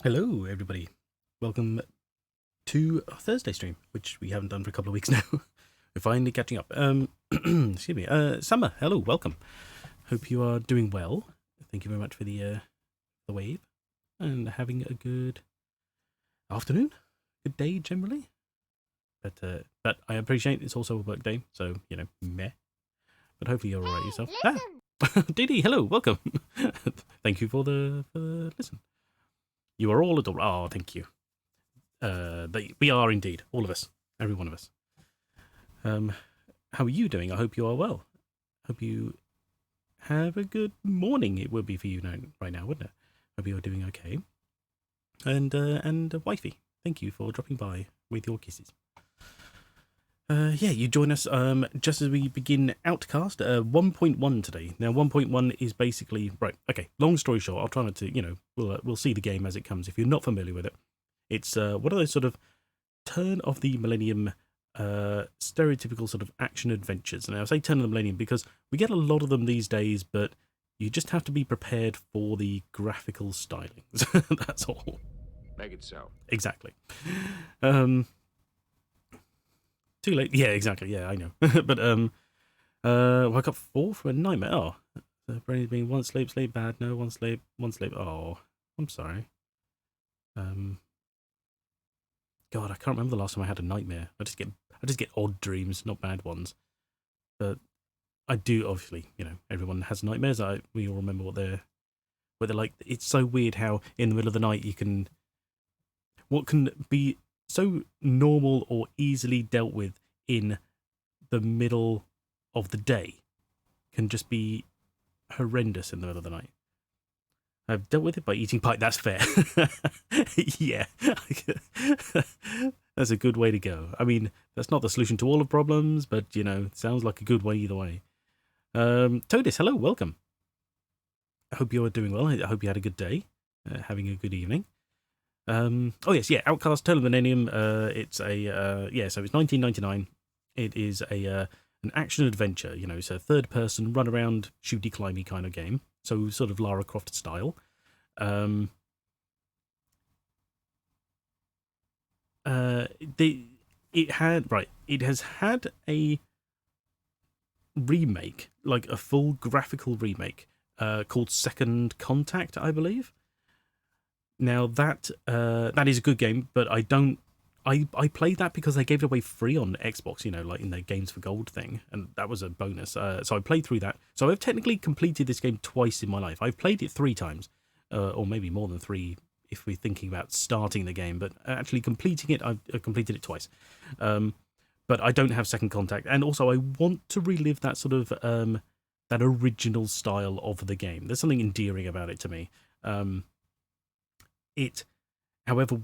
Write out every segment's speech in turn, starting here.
Hello, everybody. Welcome to our Thursday stream, which we haven't done for a couple of weeks now. We're finally catching up. Excuse me. Summer, hello, welcome. Hope you are doing well. Thank you very much for the wave and having a good afternoon, good day generally. But I appreciate it's also a work day, so meh. But hopefully you're alright yourself. Didi, hello, welcome. Thank you for the listen. You are all adorable. Oh, thank you. We are indeed, all of us, every one of us. How are you doing? I hope you are well. Hope you have a good morning. It would be for you right now, wouldn't it? Hope you're doing okay. And wifey, thank you for dropping by with your kisses. Yeah, you join us just as we begin Outcast 1.1 today. Now, 1.1 is basically right. Okay, long story short, I'll try not to. We'll see the game as it comes. If you're not familiar with it, it's one of those sort of turn of the millennium stereotypical sort of action adventures. And I say turn of the millennium because we get a lot of them these days, but you just have to be prepared for the graphical stylings. That's all. Make it so. Exactly. Too late. Yeah, exactly. Yeah, I know. But woke up 4 from a nightmare. Oh, the brain's being one sleep bad. No, one sleep. Oh, I'm sorry. God, I can't remember the last time I had a nightmare. I just get odd dreams, not bad ones. But I do, obviously, everyone has nightmares. We all remember what they're like. It's so weird how in the middle of the night what can be so normal or easily dealt with in the middle of the day can just be horrendous in the middle of the night. I've dealt with it by eating pie. That's fair. Yeah. That's a good way to go. I mean, that's not the solution to all of problems, but, it sounds like a good way either way. Todis, hello, welcome. I hope you're doing well. I hope you had a good day, having a good evening. Oh yes, yeah, Outcast, Turn of the Millennium. So it's 1999. It is an action adventure. It's a third person run around shooty climby kind of game. So sort of Lara Croft style. It has had a remake, like a full graphical remake, called Second Contact, I believe. Now that is a good game, but I played that because they gave it away free on Xbox, like in their Games for Gold thing, and that was a bonus. So I played through that. So I've technically completed this game twice in my life. I've played it 3 times, or maybe more than 3 if we're thinking about starting the game, but actually completing it, I've completed it twice. But I don't have Second Contact, and also I want to relive that sort of that original style of the game. There's something endearing about it to me. However,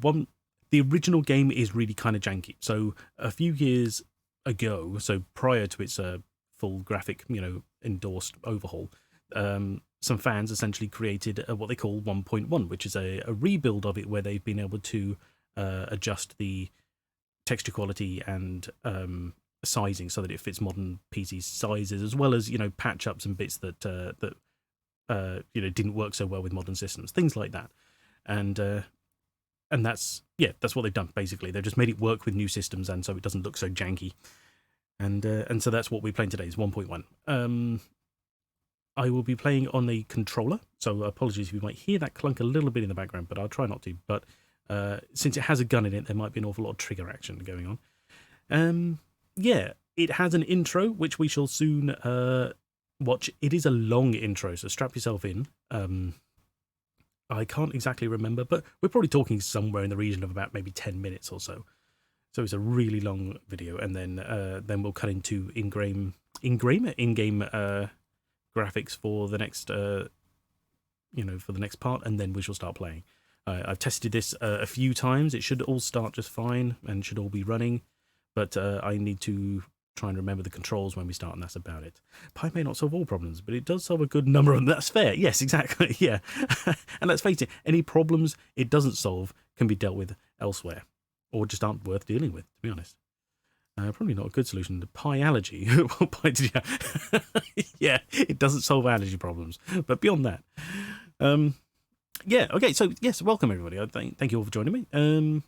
the original game is really kind of janky. So a few years ago, so prior to its full graphic, endorsed overhaul, some fans essentially created what they call 1.1, which is a rebuild of it where they've been able to adjust the texture quality and sizing so that it fits modern PC sizes, as well as patch up some bits that didn't work so well with modern systems, things like that. And that's what they've done basically. They've just made it work with new systems, and so it doesn't look so janky. And so that's what we're playing today is 1.1. I will be playing on a controller, so apologies if you might hear that clunk a little bit in the background, but I'll try not to. But since it has a gun in it, there might be an awful lot of trigger action going on. It has an intro which we shall soon watch. It is a long intro, so strap yourself in. I can't exactly remember, but we're probably talking somewhere in the region of about maybe 10 minutes or so. So it's a really long video, and then we'll cut into in-game graphics for the next for the next part, and then we shall start playing. I've tested this a few times. It should all start just fine and should all be running, but I need to try and remember the controls when we start, and that's about it. Pi may not solve all problems, but it does solve a good number of them. That's fair. Yes, exactly. Yeah. And let's face it, any problems it doesn't solve can be dealt with elsewhere, or just aren't worth dealing with, to be honest. Probably not a good solution to pie allergy. What pie did you have? Yeah, it doesn't solve allergy problems. But beyond that, Yeah. Okay. So yes, welcome everybody. Thank you all for joining me.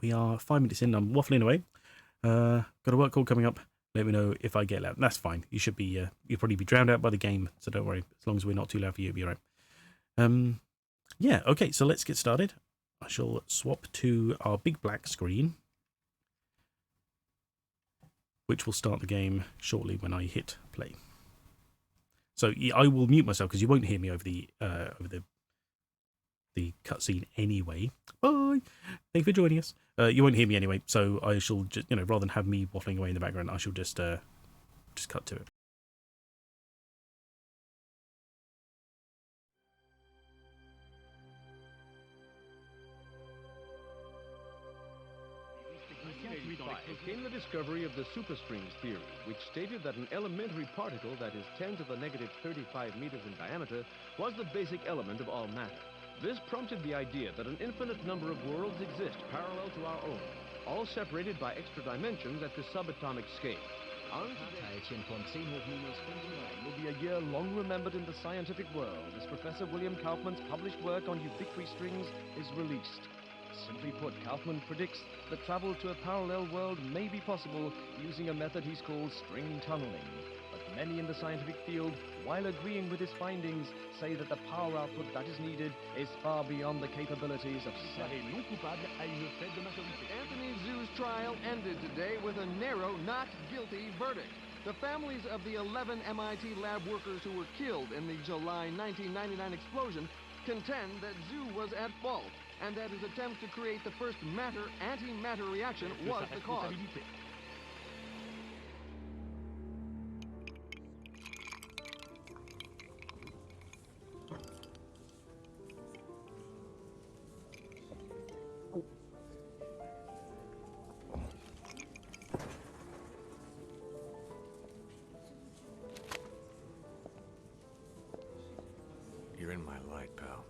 We are 5 minutes in. I'm waffling away. Got a work call coming up. Let me know if I get loud. That's fine. You should be. You'll probably be drowned out by the game, so don't worry. As long as we're not too loud for you, it'll be alright. Yeah. Okay. So let's get started. I shall swap to our big black screen, which will start the game shortly when I hit play. So I will mute myself because you won't hear me over the cutscene anyway. Bye. Thank you for joining us. You won't hear me anyway, so I shall just, rather than have me waffling away in the background, I shall just cut to it. Came the discovery of the superstrings theory, which stated that an elementary particle that is 10 to the negative 35 meters in diameter was the basic element of all matter. This prompted the idea that an infinite number of worlds exist parallel to our own, all separated by extra dimensions at the subatomic scale. Will be a year long remembered in the scientific world as Professor William Kaufman's published work on ubiquitary strings is released. Simply put, Kaufman predicts that travel to a parallel world may be possible using a method he's called string tunneling. But many in the scientific field, while agreeing with his findings, say that the power output that is needed is far beyond the capabilities of science. Anthony Zhu's trial ended today with a narrow not guilty verdict. The families of the 11 MIT lab workers who were killed in the July 1999 explosion contend that Zhu was at fault, and that his attempt to create the first matter-antimatter reaction was the cause. You're in my light, pal.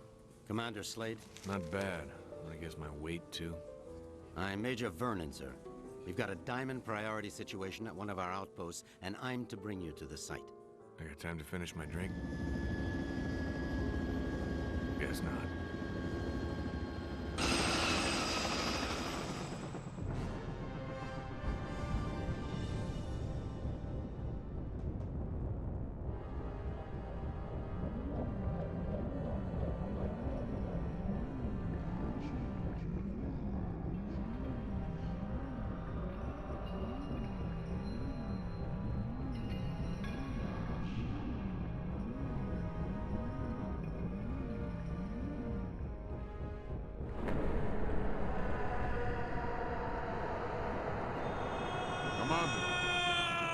Commander Slade? Not bad. I guess my weight, too. I'm Major Vernon, sir. We've got a diamond priority situation at one of our outposts, and I'm to bring you to the site. I got time to finish my drink? Guess not.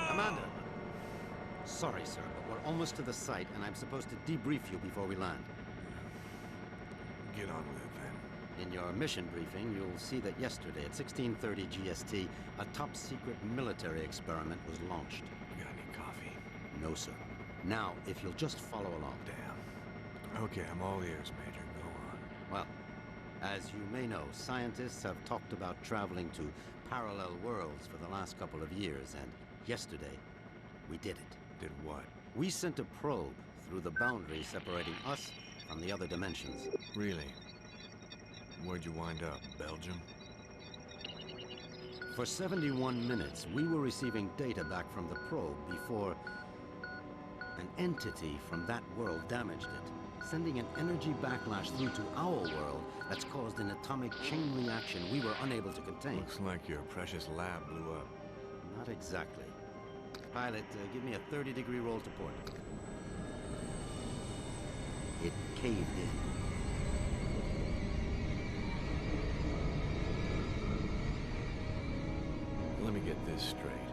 Commander! Sorry, sir, but we're almost to the site, and I'm supposed to debrief you before we land. Get on with it, then. In your mission briefing, you'll see that yesterday at 16:30 GST, a top-secret military experiment was launched. You got any coffee? No, sir. Now, if you'll just follow along. Damn. Okay, I'm all ears, Major. Go on. Well, as you may know, scientists have talked about traveling to parallel worlds for the last couple of years, and yesterday, we did it. Did what? We sent a probe through the boundary separating us from the other dimensions. Really? Where'd you wind up? Belgium? For 71 minutes, we were receiving data back from the probe before an entity from that world damaged it, sending an energy backlash through to our world that's caused an atomic chain reaction we were unable to contain. Looks like your precious lab blew up. Not exactly. Pilot, give me a 30-degree roll to port. It caved in. Let me get this straight.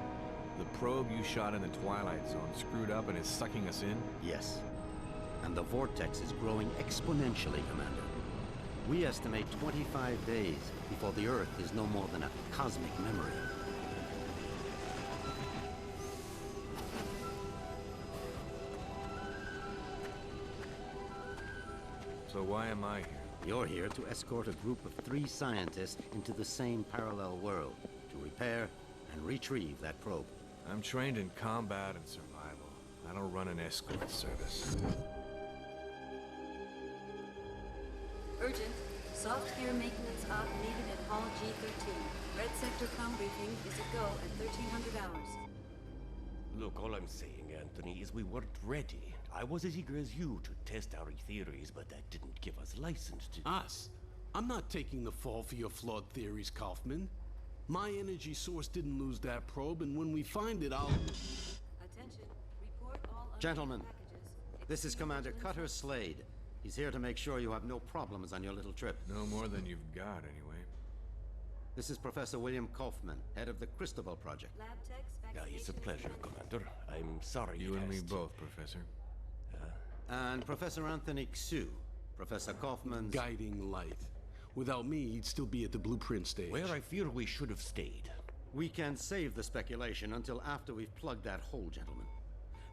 The probe you shot in the Twilight Zone screwed up and is sucking us in? Yes. And the vortex is growing exponentially, Commander. We estimate 25 days before the Earth is no more than a cosmic memory. So why am I here? You're here to escort a group of 3 scientists into the same parallel world to repair and retrieve that probe. I'm trained in combat and survival. I don't run an escort service. Urgent. Soft gear maintenance op needed at Hall G13. Red Sector com briefing is a go at 1300 hours. Look, all I'm saying, Anthony, is we weren't ready. I was as eager as you to test our theories, but that didn't give us license to... Us? I'm not taking the fall for your flawed theories, Kaufman. My energy source didn't lose that probe, and when we find it, I'll... Attention. Report all Gentlemen, packages. this is Commander Cutter Slade. He's here to make sure you have no problems on your little trip. No more than you've got, anyway. This is Professor William Kaufman, head of the Christabel Project. Lab techs, It's a vaccination pleasure, Commander. I'm sorry You it and me has to- both, Professor. And Professor Anthony Xu, Professor Kaufman's... guiding light. Without me, he'd still be at the blueprint stage. Where I fear we should have stayed. We can save the speculation until after we've plugged that hole, gentlemen.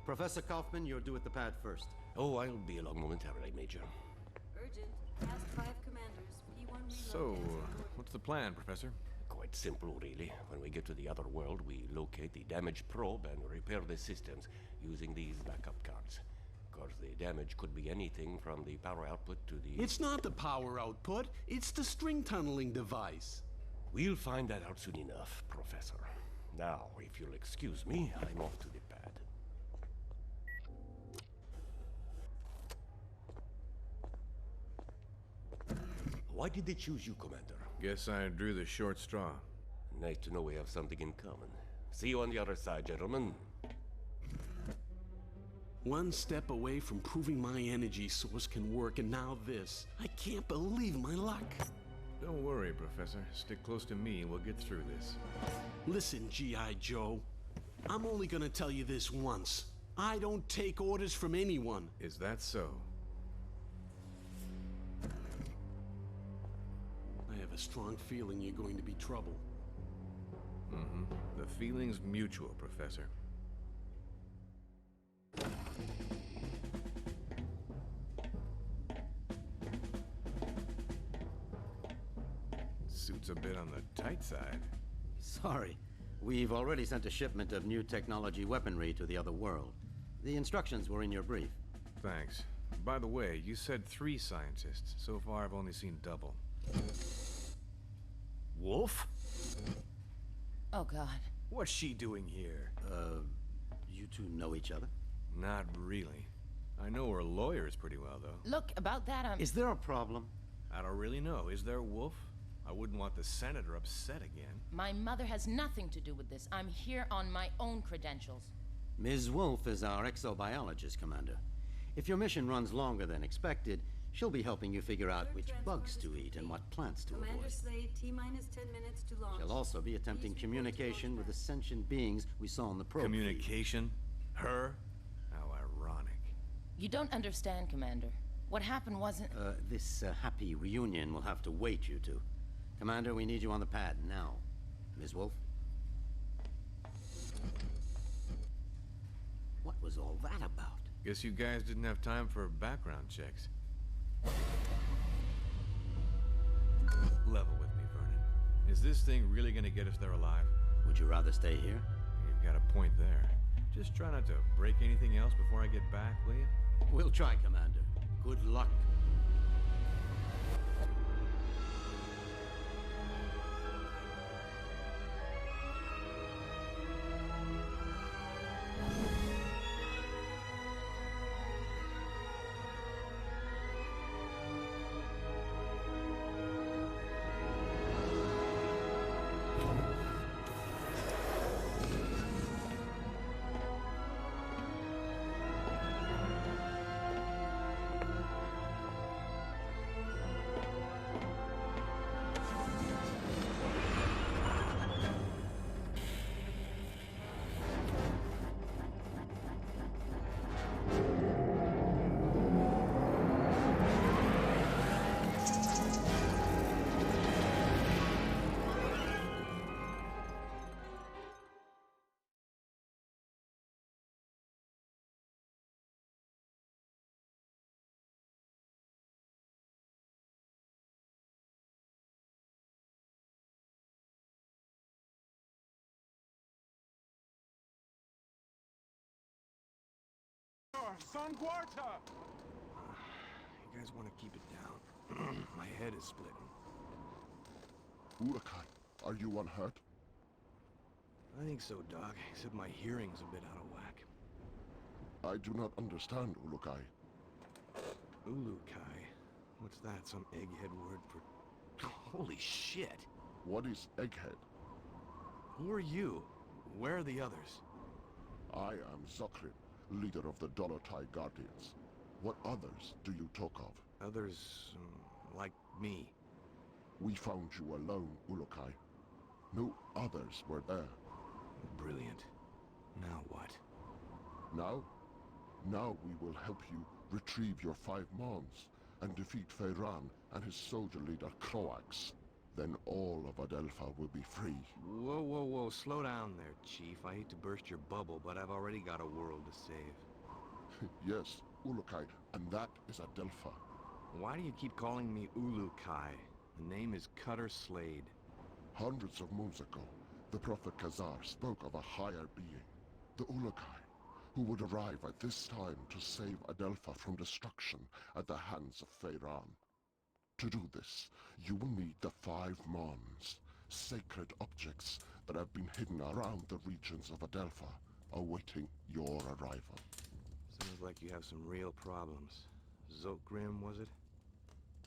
Professor Kaufman, you're due at the pad first. Oh, I'll be along momentarily, Major. Urgent. Past 5 commanders. P1 reload. So, as what's the plan, Professor? Quite simple, really. When we get to the other world, we locate the damaged probe and repair the systems using these backup cards. Of course, the damage could be anything from the power output to the... It's not the power output, it's the string tunneling device. We'll find that out soon enough, Professor. Now, if you'll excuse me, I'm off to the pad. Why did they choose you, Commander? Guess I drew the short straw. Nice to know we have something in common. See you on the other side, gentlemen. One step away from proving my energy source can work, and now this. I can't believe my luck. Don't worry, Professor. Stick close to me and we'll get through this. Listen, G.I. Joe. I'm only gonna tell you this once. I don't take orders from anyone. Is that so? I have a strong feeling you're going to be trouble. Mm-hmm. The feeling's mutual, Professor. Suit's a bit on the tight side. Sorry. We've already sent a shipment of new technology weaponry to the other world. The instructions were in your brief. Thanks. By the way, you said 3 scientists. So far, I've only seen double. Wolf? Oh, God. What's she doing here? You two know each other? Not really. I know her lawyers pretty well, though. Look, about that, Is there a problem? I don't really know. Is there, Wolf? I wouldn't want the senator upset again. my mother has nothing to do with this. I'm here on my own credentials. Ms. Wolf is our exobiologist, Commander. If your mission runs longer than expected, she'll be helping you figure out which bugs to eat and what plants to Commander avoid. Slade, T-minus 10 minutes to launch. She'll also be attempting Please report to communication launch with the pad. sentient beings we saw on the probe. Communication? Her? How ironic. You don't understand, Commander. What happened wasn't... This happy reunion will have to wait, you two. Commander, we need you on the pad now. Ms. Wolf? What was all that about? Guess you guys didn't have time for background checks. Level with me, Vernon. Is this thing really gonna get us there alive? Would you rather stay here? You've got a point there. Just try not to break anything else before I get back, will you? We'll try, Commander. Good luck. Son Quarta! You guys want to keep it down. My head is splitting. Ulakai, are you unhurt? I think so, Doc, except my hearing's a bit out of whack. I do not understand, Ulakai. Ulukai? What's that, some egghead word for... Holy shit! What is Egghead? Who are you? Where are the others? I am Zokrin, leader of the Dolotai Guardians. What others do you talk of? Others, like me. We found you alone, Ulakai. No others were there. Brilliant. Now what? Now? Now we will help you retrieve your 5 Mons and defeat Feyran and his soldier leader Croax. Then all of Adelpha will be free. Whoa, whoa, whoa, slow down there, Chief. I hate to burst your bubble, but I've already got a world to save. Yes, Ulukai, and that is Adelpha. Why do you keep calling me Ulukai? The name is Cutter Slade. Hundreds of moons ago, the Prophet Khazar spoke of a higher being, the Ulukai, who would arrive at this time to save Adelpha from destruction at the hands of Feyran. To do this, you will need the 5 Mons, sacred objects that have been hidden around the regions of Adelpha, awaiting your arrival. Sounds like you have some real problems. Zokgrim, was it?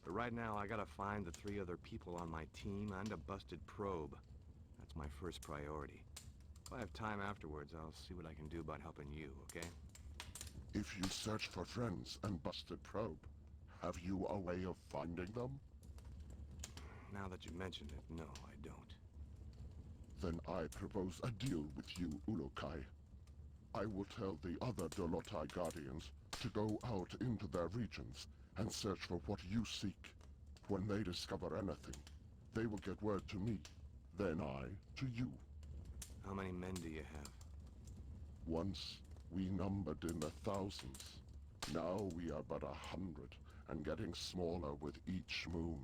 But right now, I gotta find the 3 other people on my team and a busted probe. That's my first priority. If I have time afterwards, I'll see what I can do about helping you, okay? If you search for friends and busted probe, have you a way of finding them? Now that you mention it, no, I don't. Then I propose a deal with you, Ulukai. I will tell the other Dolotai Guardians to go out into their regions and search for what you seek. When they discover anything, they will get word to me, then I to you. How many men do you have? Once, we numbered in the thousands. Now we are but 100, and getting smaller with each moon.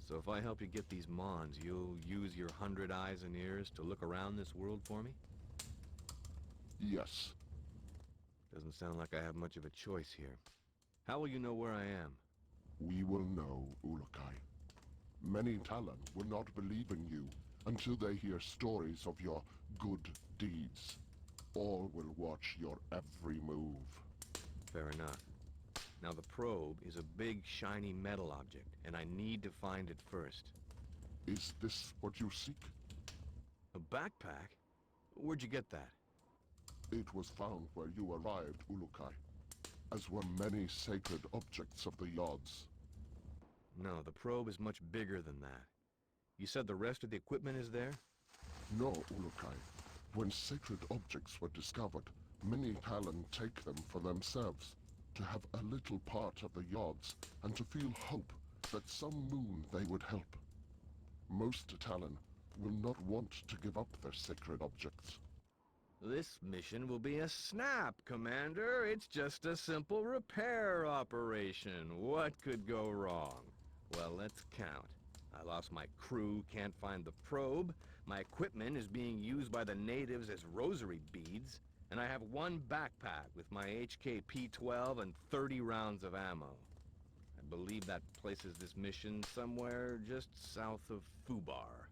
So if I help you get these Mons, you'll use your 100 eyes and ears to look around this world for me? Yes. Doesn't sound like I have much of a choice here. How will you know where I am? We will know, Ulukai. Many Talon will not believe in you until they hear stories of your good deeds. All will watch your every move. Fair enough. Now the probe is a big, shiny metal object, and I need to find it first. Is this what you seek? A backpack? Where'd you get that? It was found where you arrived, Ulukai, as were many sacred objects of the Yods. No, the probe is much bigger than that. You said the rest of the equipment is there? No, Ulukai. When sacred objects were discovered, many Talon take them for themselves, to have a little part of the Yods, and to feel hope that some moon they would help. Most Talon will not want to give up their sacred objects. This mission will be a snap, Commander. It's just a simple repair operation. What could go wrong? Well, let's count. I lost my crew, can't find the probe. My equipment is being used by the natives as rosary beads. And I have 1 backpack with my HK P-12 and 30 rounds of ammo. I believe that places this mission somewhere just south of Fubar.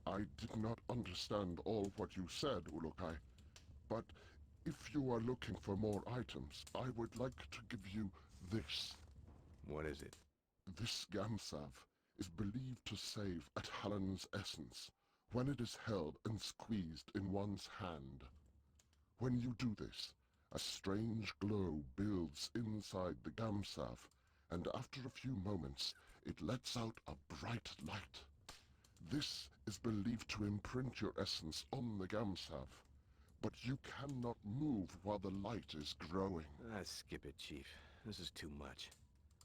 I did not understand all what you said, Ulukai, but if you are looking for more items, I would like to give you this. What is it? This Gamsav is believed to save a Talon's essence when it is held and squeezed in one's hand. When you do this, a strange glow builds inside the Gamsav, and after a few moments, it lets out a bright light. This is believed to imprint your essence on the Gamsav, but you cannot move while the light is growing. Skip it, Chief. This is too much.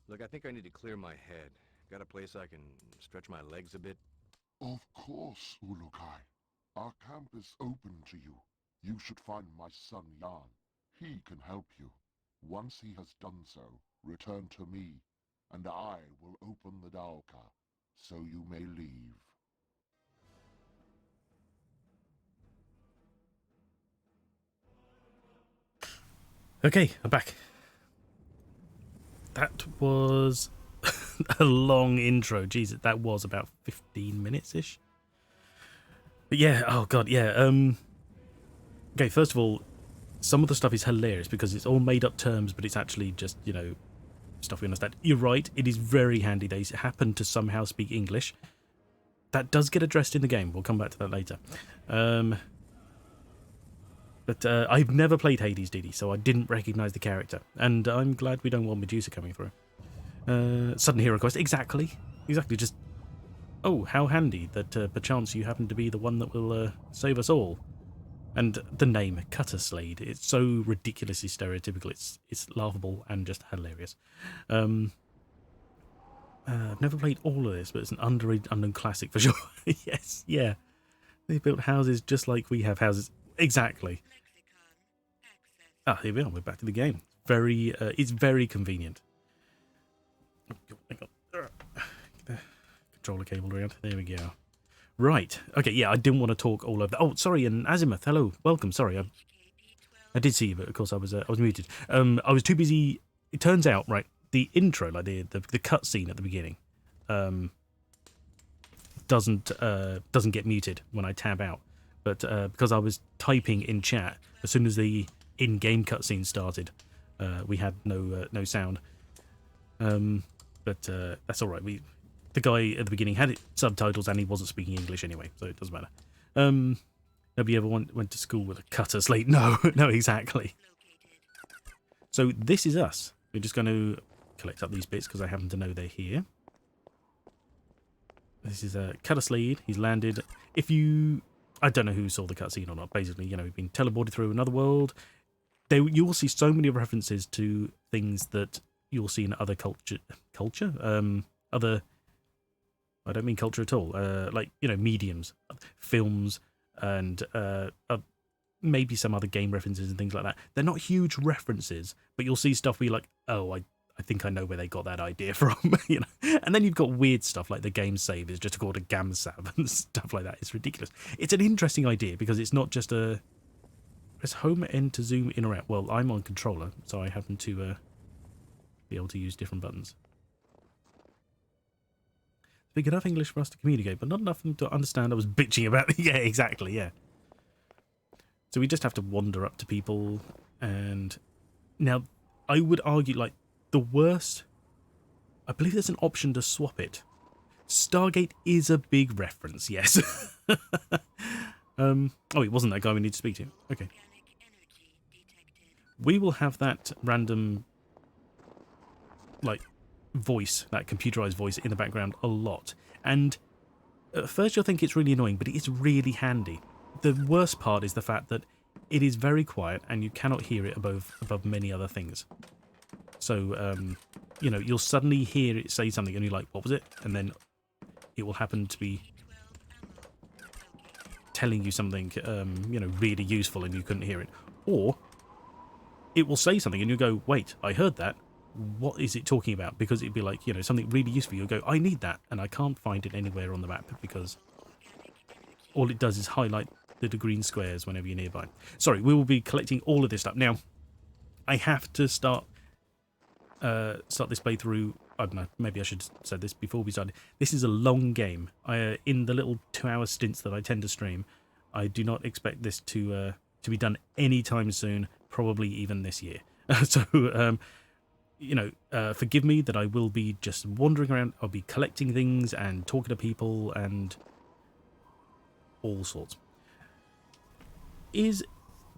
Look, I think I need to clear my head. Got a place I can stretch my legs a bit? Of course, Ulukai. Our camp is open to you. You should find my son Jan. He can help you. Once he has done so, return to me, and I will open the Dalka, so you may leave. Okay, I'm back. That was a long intro. Jesus, that was about 15 minutes-ish. But yeah, oh god, yeah. Okay, first of all, some of the stuff is hilarious because it's all made-up terms, but it's actually just, you know, stuff we understand. You're right, it is very handy. They happen to somehow speak English. That does get addressed in the game. We'll come back to that later. But I've never played Hades DD, so I didn't recognise the character. And I'm glad we don't want Medusa coming through. Sudden hero quest. Exactly. Just, oh, how handy that perchance you happen to be the one that will save us all. And the name, Cutter Slade, it's so ridiculously stereotypical, it's laughable and just hilarious. I've never played all of this, but it's an underrated, unknown classic for sure. Yes, yeah. They built houses just like we have houses. Exactly. Ah, here we are, we're back to the game. It's very convenient. Hang on. Get the controller cable around. There we go. Right. Okay, yeah, I didn't want to talk all over that. Oh, sorry, and Azimuth, hello. Welcome. Sorry, I did see you, but of course I was muted. I was too busy. It turns out, right, the intro, like the cutscene at the beginning, doesn't get muted when I tab out. But because I was typing in chat, as soon as the in-game cutscene started, we had no sound. But that's all right. The guy at the beginning had it subtitles and he wasn't speaking English anyway, so it doesn't matter. Nobody ever went to school with a Cutter Slade? No, no, exactly. So this is us. We're just going to collect up these bits because I happen to know they're here. This is Cutter Slade. He's landed. I don't know who saw the cutscene or not. Basically, you know, we've been teleported through another world. You will see so many references to things that you'll see in other culture. Other. I don't mean culture at all. Like, you know, mediums, films, and maybe some other game references and things like that. They're not huge references, but you'll see stuff where you're like, oh, I think I know where they got that idea from, you know. And then you've got weird stuff like the game save is just called a gamsav and stuff like that. It's ridiculous. It's an interesting idea because it's not just press home and to zoom in or out. Well, I'm on controller, so I happen to be able to use different buttons. Speak enough English for us to communicate, but not enough to understand. I was bitching about it. Yeah, exactly, yeah. So we just have to wander up to people, and now I would argue, like, the worst, I believe there's an option to swap it. Stargate is a big reference, yes. Oh, it wasn't that guy we need to speak to. Okay. We will have that random, like, voice, that computerized voice in the background a lot. And at first you'll think it's really annoying, but it is really handy. The worst part is the fact that it is very quiet and you cannot hear it above many other things. So, you know, you'll suddenly hear it say something and you're like, what was it? And then it will happen to be telling you something, you know, really useful and you couldn't hear it. Or it will say something and you go, wait, I heard that. What is it talking about? Because it'd be like, you know, something really useful. You'll go, I need that. And I can't find it anywhere on the map because all it does is highlight the green squares whenever you're nearby. Sorry, we will be collecting all of this stuff. Now, I have to start this playthrough. I don't know, maybe I should have said this before we started. This is a long game. In the little 2-hour stints that I tend to stream, I do not expect this to be done anytime soon, probably even this year. So, you know, forgive me that I will be just wandering around. I'll be collecting things and talking to people and all sorts. Is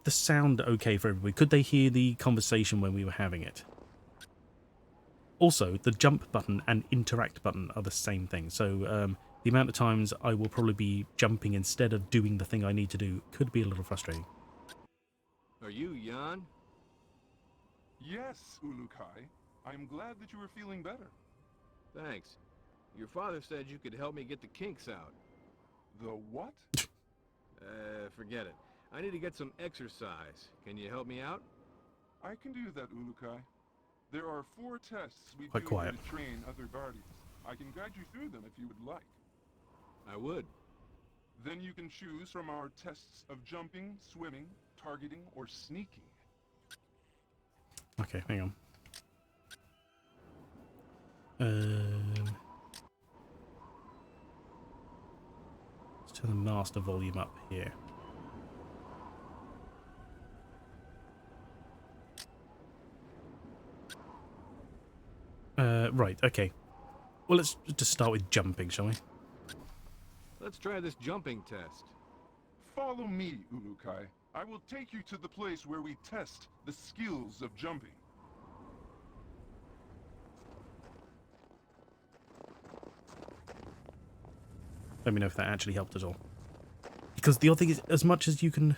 the sound okay for everybody? Could they hear the conversation when we were having it? Also, the jump button and interact button are the same thing. So the amount of times I will probably be jumping instead of doing the thing I need to do could be a little frustrating. Are you Jan? Yes, Ulukai. I'm glad that you are feeling better. Thanks. Your father said you could help me get the kinks out. The what? Forget it. I need to get some exercise. Can you help me out? I can do that, Ulukai. There are 4 tests we Quite do quiet. to train other guardians. I can guide you through them if you would like. I would. Then you can choose from our tests of jumping, swimming, targeting, or sneaking. Okay, hang on. turn the master volume up here. Right, okay. Well, let's just start with jumping, shall we? Let's try this jumping test. Follow me, Urukai. I will take you to the place where we test the skills of jumping. Let me know if that actually helped at all. Because the other thing is, as much as you can...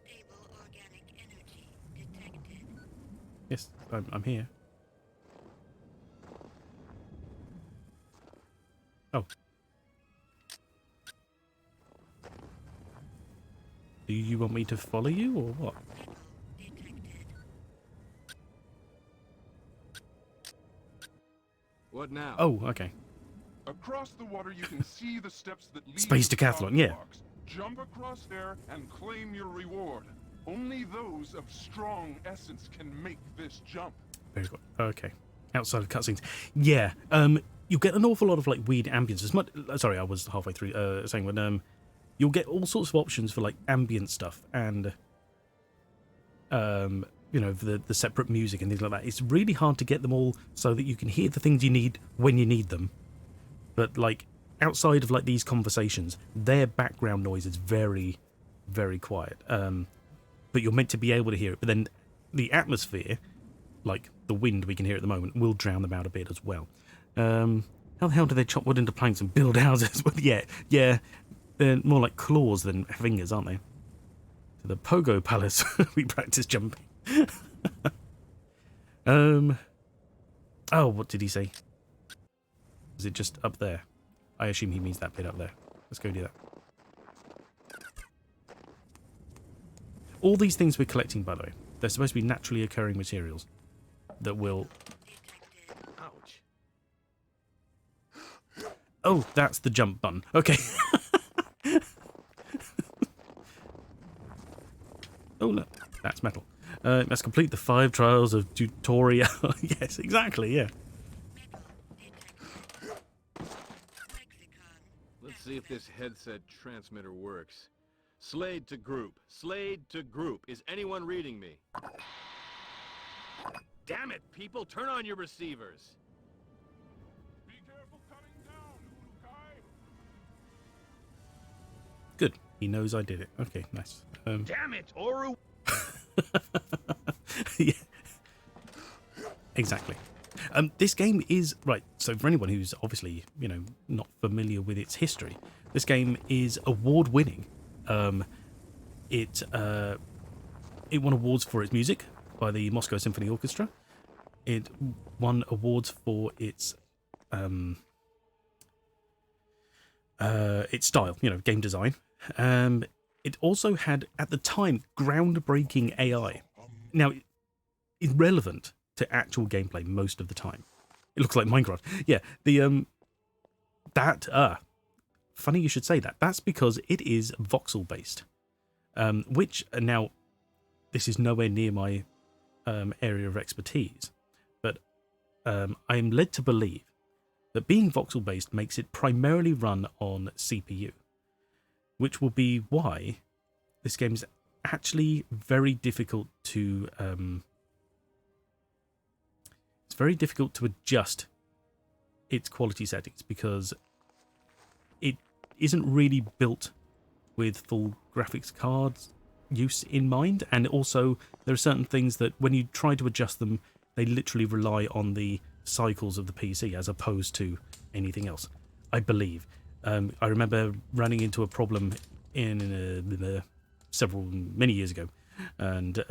Stable organic energy detected. Yes, I'm here. Oh. Do you want me to follow you, or what? What now? Oh, okay. Across the water, you can see the steps that lead Space to the top decathlon, yeah. blocks. Jump across there and claim your reward. Only those of strong essence can make this jump. Very good. Okay. Outside of cutscenes. Yeah, you'll get an awful lot of, like, weird ambience. As much... Sorry, I was halfway through saying, but, you'll get all sorts of options for, like, ambient stuff and, you know, the separate music and things like that. It's really hard to get them all so that you can hear the things you need when you need them. But, like, outside of, like, these conversations, their background noise is very, very quiet. But you're meant to be able to hear it. But then the atmosphere, like the wind we can hear at the moment, will drown them out a bit as well. How the hell do they chop wood into planks and build houses? Well, yeah. They're more like claws than fingers, aren't they? To the Pogo Palace, we practice jumping. Oh, what did he say? Is it just up there? I assume he means that bit up there. Let's go do that. All these things we're collecting, by the way, they're supposed to be naturally occurring materials that will... Ouch. Oh, that's the jump button. Okay. Oh, look. That's metal. Let's complete the 5 trials of tutorial. Yes, exactly, yeah. Let's see if this headset transmitter works. Slade to group. Slade to group. Is anyone reading me? Damn it, people! Turn on your receivers! Be careful coming down, Urukai. Good. He knows I did it. Okay, nice. Damn it, Oru! Yeah. Exactly. This game is... Right, so for anyone who's obviously, you know, not familiar with its history, this game is award-winning. It won awards for its music by the Moscow Symphony Orchestra. It won awards for its style, you know, game design. It also had, at the time, groundbreaking AI. Now, it's relevant to actual gameplay most of the time. It looks like Minecraft. Yeah, funny you should say that. That's because it is voxel-based, which, now, this is nowhere near my area of expertise, but I am led to believe that being voxel-based makes it primarily run on CPU, which will be why this game is actually very difficult to... it's very difficult to adjust its quality settings, because it isn't really built with full graphics cards use in mind, and also there are certain things that when you try to adjust them, they literally rely on the cycles of the PC as opposed to anything else, I believe. I remember running into a problem in many years ago, and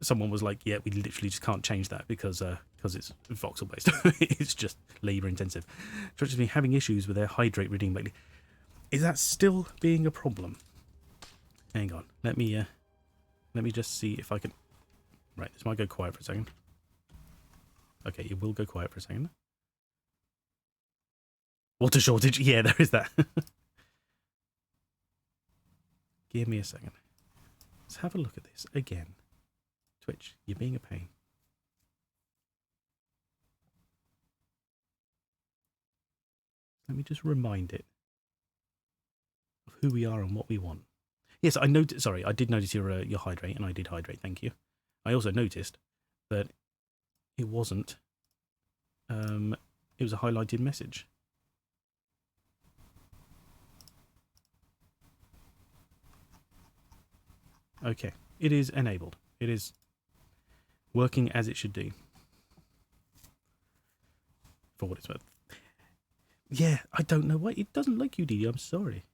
someone was like, yeah, we literally just can't change that because it's voxel based. It's just labor intensive. Twitch has been having issues with their hydrate reading lately. Is that still being a problem? Hang on, let me just see if I can... Right, this might go quiet for a second. Okay, it will go quiet for a second. Water shortage, yeah, there is that. Give me a second. Let's have a look at this again. Twitch, you're being a pain. Let me just remind it of who we are and what we want. Yes, sorry, I did notice your hydrate, and I did hydrate, thank you. I also noticed that it wasn't, it was a highlighted message. Okay, it is enabled. It is working as it should do. For what it's worth. Yeah, I don't know why. It doesn't like you, Dee. I'm sorry.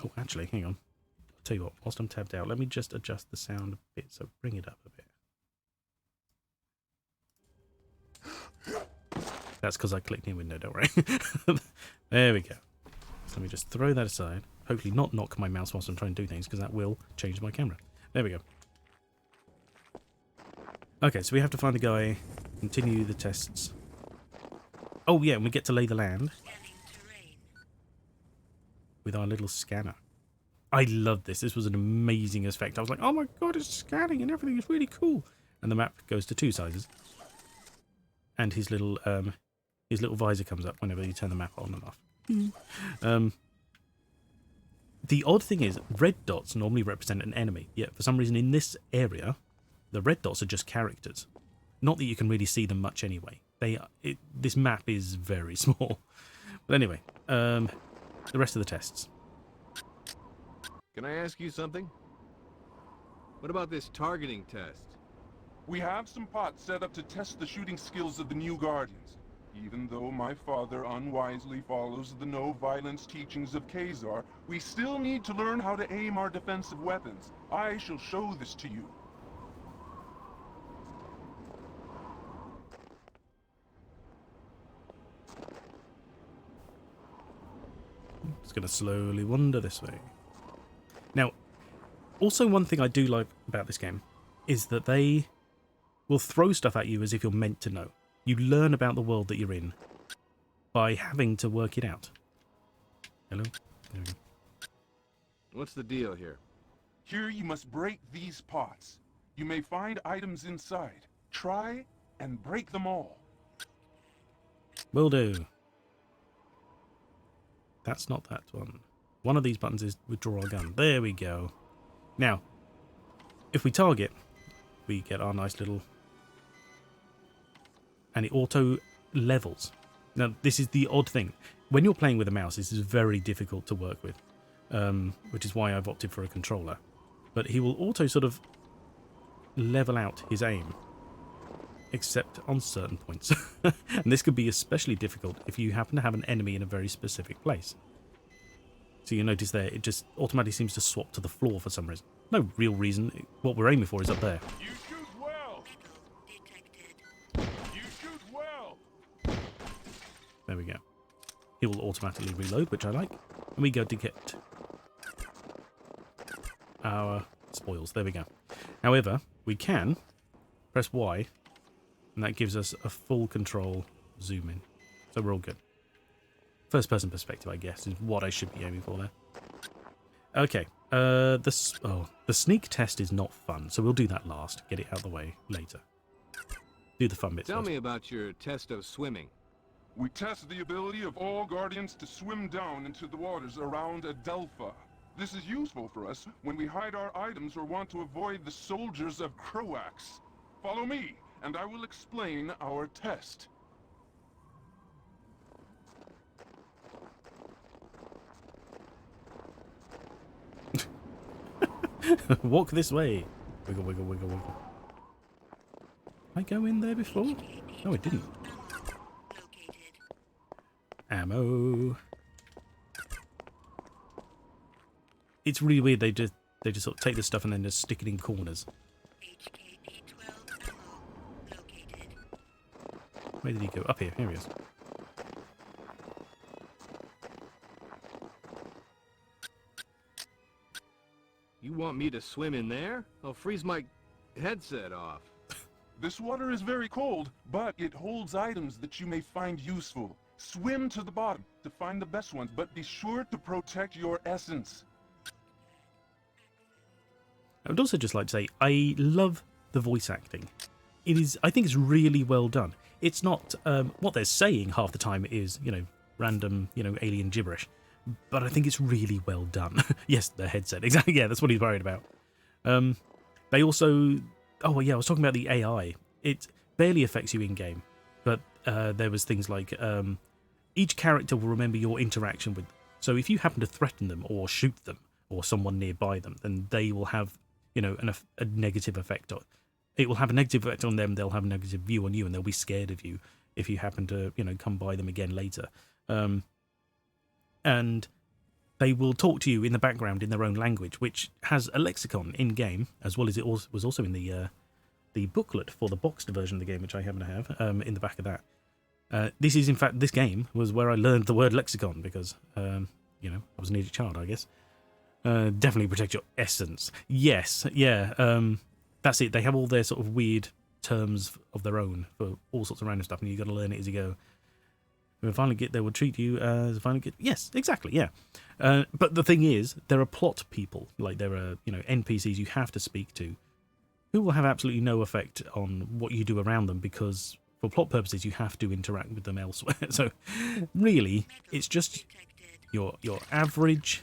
Oh, actually, hang on. I'll tell you what, whilst I'm tabbed out, let me just adjust the sound a bit, so bring it up a bit. That's because I clicked in window, don't worry. There we go. So let me just throw that aside. Hopefully not knock my mouse whilst I'm trying to do things, because that will change my camera. There we go. Okay, so we have to find a guy, continue the tests. Oh yeah, and we get to lay the land with our little scanner. I love this. This was an amazing effect. I was like, oh my god, it's scanning and everything is really cool. And the map goes to 2 sizes. And his little visor comes up whenever you turn the map on and off. The odd thing is, red dots normally represent an enemy. Yet for some reason in this area, the red dots are just characters. Not that you can really see them much anyway. This map is very small. But anyway, the rest of the tests. Can I ask you something? What about this targeting test? We have some pots set up to test the shooting skills of the new Guardians. Even though my father unwisely follows the no-violence teachings of Khazar, we still need to learn how to aim our defensive weapons. I shall show this to you. It's going to slowly wander this way. Now, also one thing I do like about this game is that they will throw stuff at you as if you're meant to know. You learn about the world that you're in by having to work it out. Hello? There we go. What's the deal here? Here you must break these pots. You may find items inside. Try and break them all. Will do. That's not that one. One of these buttons is withdraw our gun. There we go. Now, if we target, we get our nice little... And it auto levels. Now, this is the odd thing. When you're playing with a mouse, this is very difficult to work with, which is why I've opted for a controller. But he will auto sort of level out his aim, except on certain points. And this could be especially difficult if you happen to have an enemy in a very specific place. So you notice there, it just automatically seems to swap to the floor for some reason. No real reason. What we're aiming for is up there. You shoot well. You shoot well. There we go. He will automatically reload, which I like. And we go to get our spoils. There we go. However, we can press Y, and that gives us a full control zoom in. So we're all good. First person perspective, I guess, is what I should be aiming for there. Okay. The sneak test is not fun, so we'll do that last. Get it out of the way later. Do the fun bits Tell first. me about your test of swimming. We test the ability of all Guardians to swim down into the waters around Adelpha. This is useful for us when we hide our items or want to avoid the soldiers of Croax. Follow me, and I will explain our test. Walk this way. Wiggle, wiggle, wiggle, wiggle. Did I go in there before? No, I didn't. Ammo. It's really weird. They just sort of take this stuff and then just stick it in corners. Where did he go? Up here. Here he is. You want me to swim in there? I'll freeze my headset off. This water is very cold, but it holds items that you may find useful. Swim to the bottom to find the best ones, but be sure to protect your essence. I would also just like to say, I love the voice acting. I think it's really well done. It's not, what they're saying half the time is, you know, random, alien gibberish. But I think it's really well done. Yes, the headset. Exactly. Yeah, that's what he's worried about. They also... Oh, well, yeah, I was talking about the AI. It barely affects you in-game. But there was things like... each character will remember your interaction with them. So if you happen to threaten them or shoot them or someone nearby them, then they will have, a negative effect on... It will have a negative effect on them. They'll have a negative view on you, and they'll be scared of you if you happen to, come by them again later. And they will talk to you in the background in their own language, which has a lexicon in-game, as well as it was also in the booklet for the boxed version of the game, which I happen to have in the back of that. This game was where I learned the word lexicon because, I was an idiot child, I guess. Definitely protect your essence. Yes, yeah. That's it. They have all their sort of weird terms of their own for all sorts of random stuff, and you've got to learn it as you go. When you finally get there, will treat you as a final get. Yes, exactly, yeah. But the thing is, there are plot people, like there are, NPCs you have to speak to, who will have absolutely no effect on what you do around them because, for plot purposes, you have to interact with them elsewhere. So, really, it's just your average...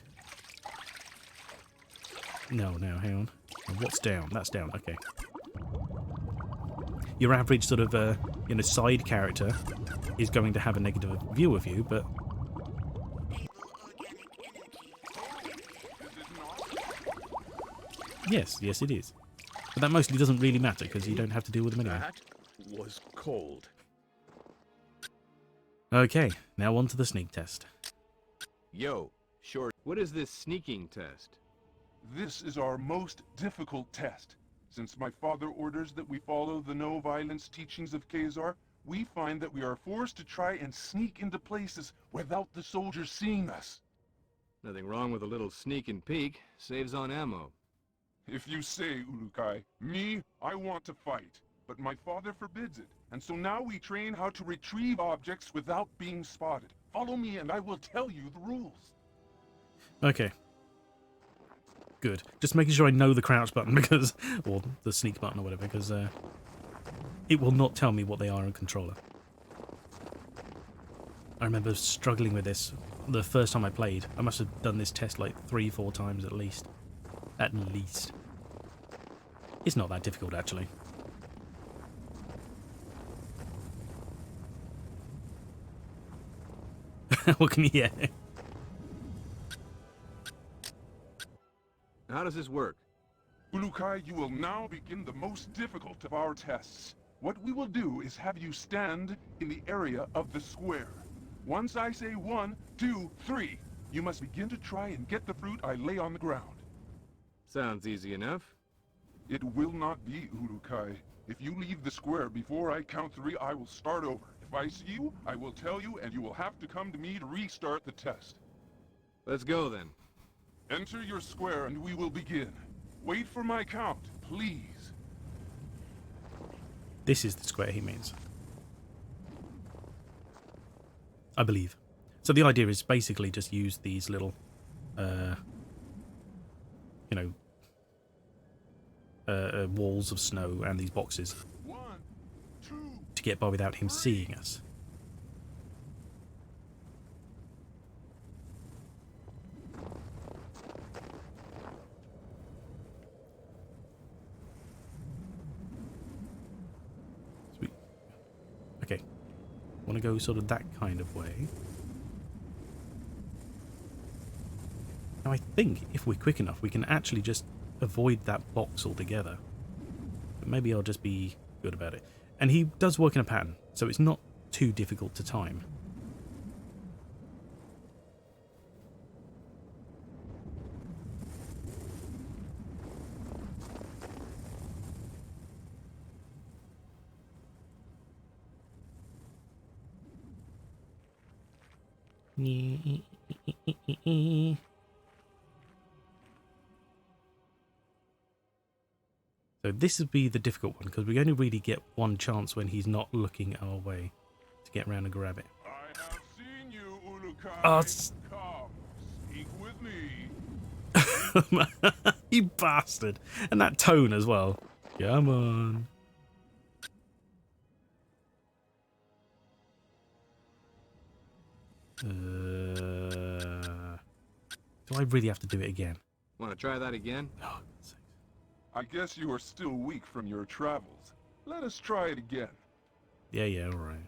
No, hang on. What's down? That's down, okay. Your average sort of, side character is going to have a negative view of you, but... Yes, it is. But that mostly doesn't really matter, because you don't have to deal with them anyway. That was cold. Okay, now on to the sneak test. Yo, short, what is this sneaking test? This is our most difficult test. Since my father orders that we follow the no-violence teachings of Khazar, we find that we are forced to try and sneak into places without the soldiers seeing us. Nothing wrong with a little sneak and peek. Saves on ammo. If you say, Ulukai. Me, I want to fight. But my father forbids it. And so now we train how to retrieve objects without being spotted. Follow me and I will tell you the rules. Okay. Good. Just making sure I know the crouch button because, or the sneak button or whatever, because it will not tell me what they are in controller. I remember struggling with this the first time I played. I must have done this test like 3-4 times at least. At least. It's not that difficult, actually. What can you hear? How does this work? Ulukai, you will now begin the most difficult of our tests. What we will do is have you stand in the area of the square. Once I say 1, 2, 3, you must begin to try and get the fruit I lay on the ground. Sounds easy enough. It will not be, Ulukai. If you leave the square before I count 3, I will start over. If I see you, I will tell you, and you will have to come to me to restart the test. Let's go, then. Enter your square, and we will begin. Wait for my count, please. This is the square he means. I believe. So the idea is basically just use these little, walls of snow and these boxes 1, 2, to get by without him seeing us. Sweet. Okay. Want to go sort of that kind of way. Now I think if we're quick enough we can actually just avoid that box altogether. But maybe I'll just be good about it. And he does work in a pattern, so it's not too difficult to time. So this would be the difficult one, because we only really get one chance when he's not looking our way to get around and grab it. I have seen you, Ulukai. Oh, Come, sneak with me. you bastard. And that tone as well. Come on. Do I really have to do it again? Want to try that again? Oh, I guess you are still weak from your travels. Let us try it again. yeah, all right.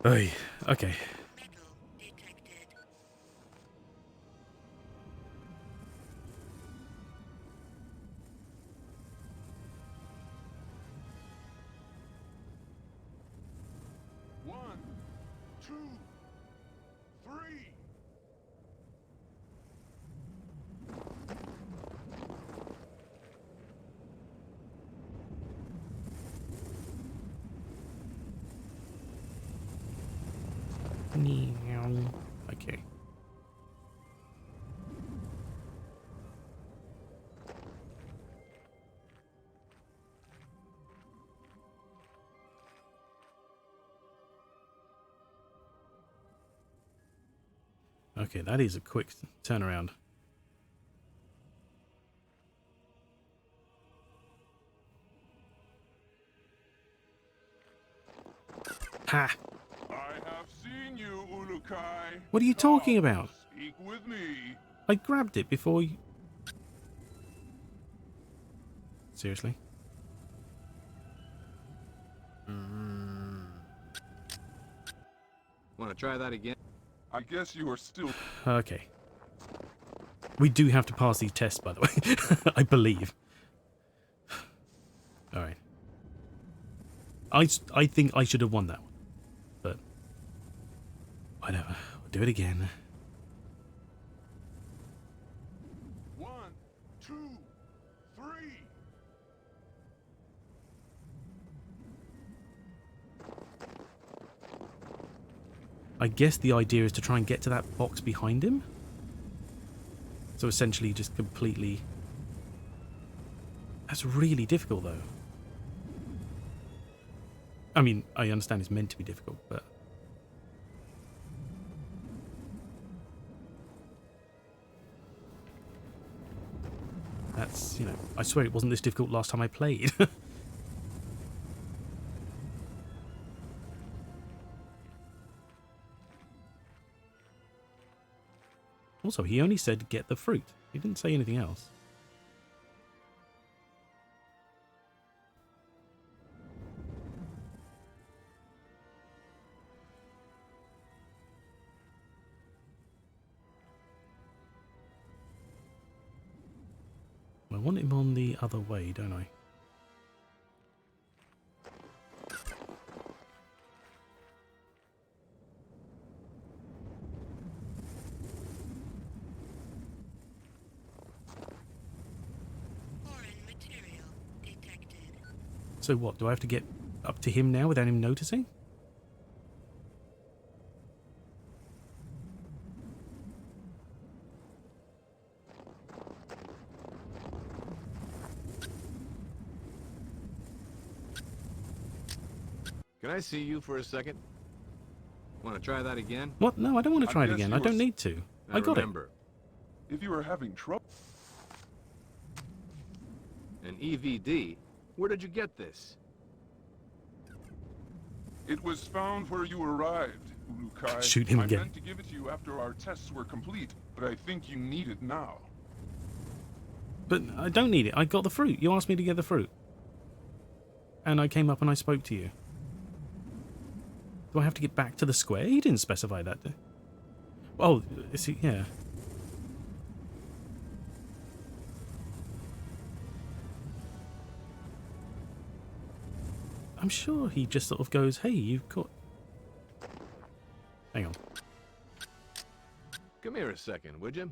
Oy, okay. Metal detected. One, two, three. Okay. Okay, that is a quick turnaround. Ha! I have seen you, Ulukai. What are you talking about? Speak with me. I grabbed it before you... Seriously? Want to try that again? I guess you are still... Okay. We do have to pass these tests, by the way. I believe. Alright. I think I should have won that one. But... whatever. We'll do it again. One, two, three. I guess the idea is to try and get to that box behind him. So essentially just completely... That's really difficult, though. I mean, I understand it's meant to be difficult, but... That's, you know... I swear it wasn't this difficult last time I played. Also, he only said get the fruit. He didn't say anything else. I want him on the other way, don't I? Foreign material detected. So what, do I have to get up to him now without him noticing? Can I see you for a second? Want to try that again? What? No, I don't want to try it guess again. you I were don't need to. I got remember, If you are having trouble... an EVD? Where did you get this? It was found where you arrived, Ulukai. Shoot him again. I meant to give it to you after our tests were complete, but I think you need it now. it. But I don't need it. I got the fruit. You asked me to get the fruit. And I came up and I spoke to you. Do I have to get back to the square? He didn't specify that. Oh, is he? Yeah. I'm sure he just sort of goes, hey, you've got... Hang on. Come here a second, would you?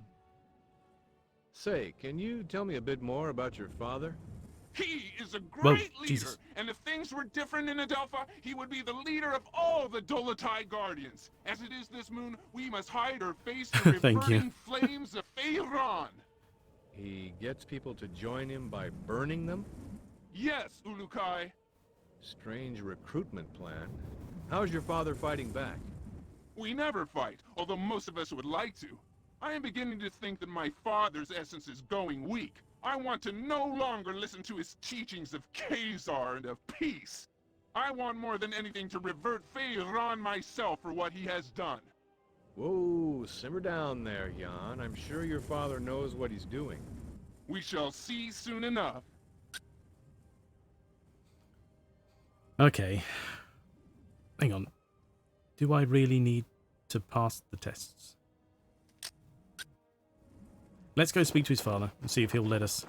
Say, can you tell me a bit more about your father? He is a Whoa, great leader, Jesus. and if things were different in Adelpha, he would be the leader of all the Dolotai Guardians. As it is this moon, we must hide or face the Thank you. reverting flames of Pharaon. He gets people to join him by burning them? Yes, Ulukai. Strange recruitment plan. How's your father fighting back? We never fight, although most of us would like to. I am beginning to think that my father's essence is going weak. I want to no longer listen to his teachings of Khazar and of peace. I want more than anything to revert Feyran myself for what he has done. Whoa, simmer down there, Jan. I'm sure your father knows what he's doing. We shall see soon enough. Okay. Hang on. Do I really need to pass the tests? Let's go speak to his father and see if he'll let us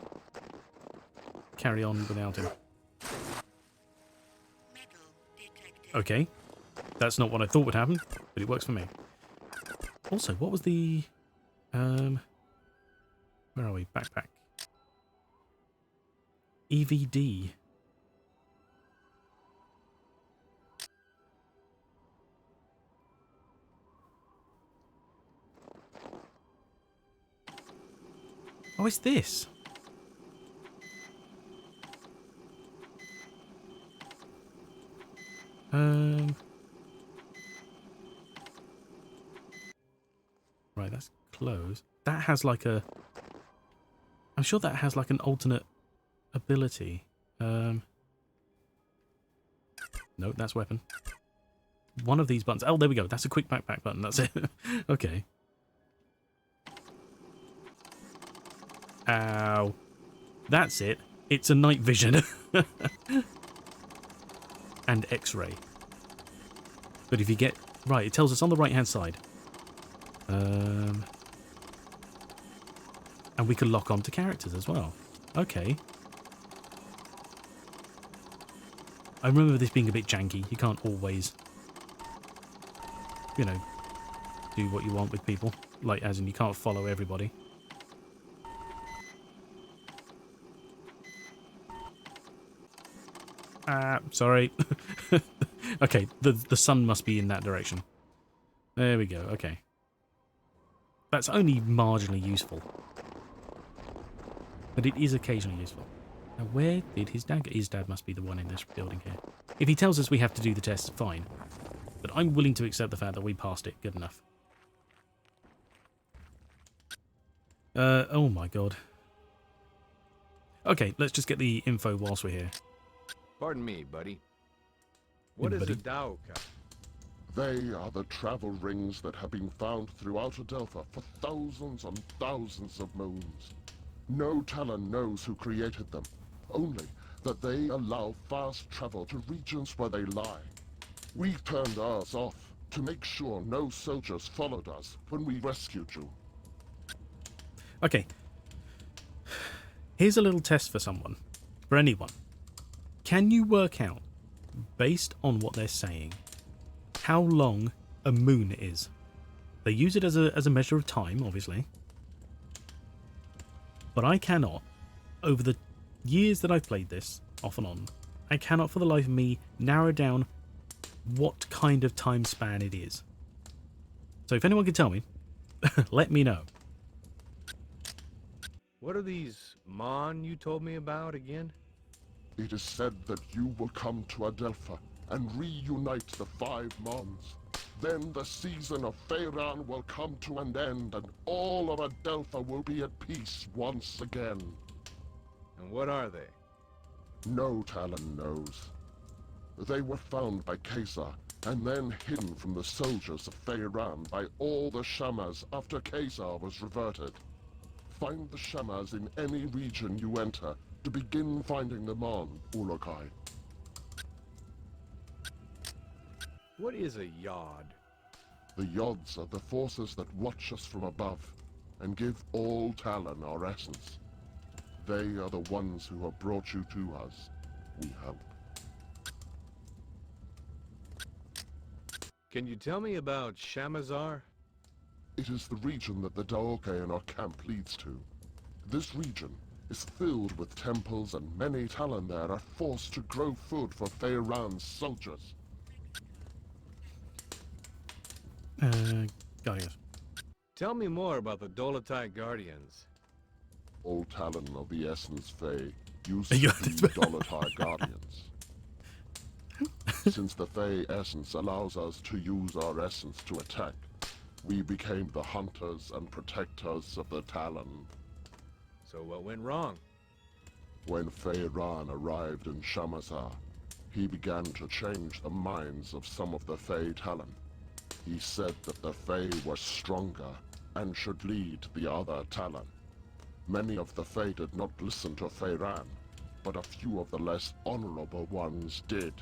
carry on without him. Okay. That's not what I thought would happen, but it works for me. Also, what was the... where are we? Backpack. EVD. Oh, it's this. Right, that's closed. That has like a... I'm sure that has like an alternate ability. No, that's weapon. One of these buttons. Oh, there we go. That's a quick backpack button. That's it. Okay. Ow. That's it. It's a night vision. And X-ray. But if you get... Right, it tells us on the right-hand side. And we can lock on to characters as well. Okay. I remember this being a bit janky. You can't always, you know, do what you want with people. Like, as in, you can't follow everybody. Sorry. Okay, the sun must be in that direction. There we go, okay. That's only marginally useful. But it is occasionally useful. Now, where did his dad go? His dad must be the one in this building here. If he tells us we have to do the test, fine. But I'm willing to accept the fact that we passed it. Good enough. Oh my god. Okay, let's just get the info whilst we're here. Pardon me, buddy. What is a Outcast? They are the travel rings that have been found throughout Adelpha for thousands and thousands of moons. No Talon knows who created them, only that they allow fast travel to regions where they lie. We turned ours off to make sure no soldiers followed us when we rescued you. Okay. Here's a little test for someone. For anyone. Can you work out, based on what they're saying, how long a moon is? They use it as a measure of time, obviously. But I cannot, over the years that I've played this, off and on, I cannot for the life of me narrow down what kind of time span it is. So if anyone can tell me, let me know. What are these Mon you told me about again? It is said that you will come to Adelpha and reunite the 5 Mons. Then the season of Feyran will come to an end and all of Adelpha will be at peace once again. And what are they? No Talon knows. They were found by Caesar and then hidden from the soldiers of Feyran by all the Shamas after Caesar was reverted. Find the Shamas in any region you enter to begin finding them on Urukai. What is a Yod? The Yods are the forces that watch us from above and give all Talon our essence. They are the ones who have brought you to us. We hope. Can you tell me about Shamazar? It is the region that the Daoke in our camp leads to. This region is filled with temples and many Talon there are forced to grow food for Feyran's soldiers. Guardians. Tell me more about the Dolotai Guardians. All Talon of the Essence Fey used to be Dolotai Guardians. Since the Fey Essence allows us to use our essence to attack, we became the hunters and protectors of the Talon. So what went wrong? When Feyran arrived in Shamazar, He began to change the minds of some of the Fey Talon. He said that the Fey were stronger and should lead the other Talon. Many of the Fey did not listen to Feyran, but a few of the less honorable ones did.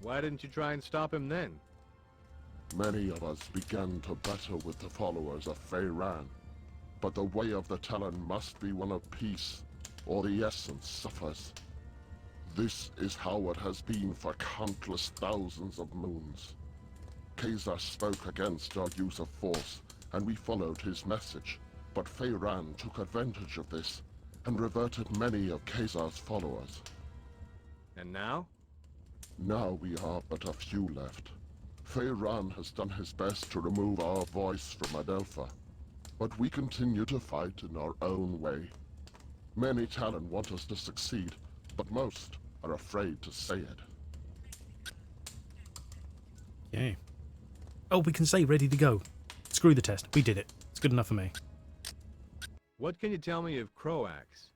Why didn't you try and stop him then? Many of us began to battle with the followers of Feyran, but the way of the Talon must be one of peace, or the essence suffers. This is how it has been for countless thousands of moons. Kazar spoke against our use of force, and we followed his message, but Feyran took advantage of this, and reverted many of Kazar's followers. And now? Now we are but a few left. Feyran has done his best to remove our voice from Adelpha, but we continue to fight in our own way. Many Talon want us to succeed, but most are afraid to say it. Okay. Oh, we can say ready to go. Screw the test. We did it. It's good enough for me. What can you tell me of Croax?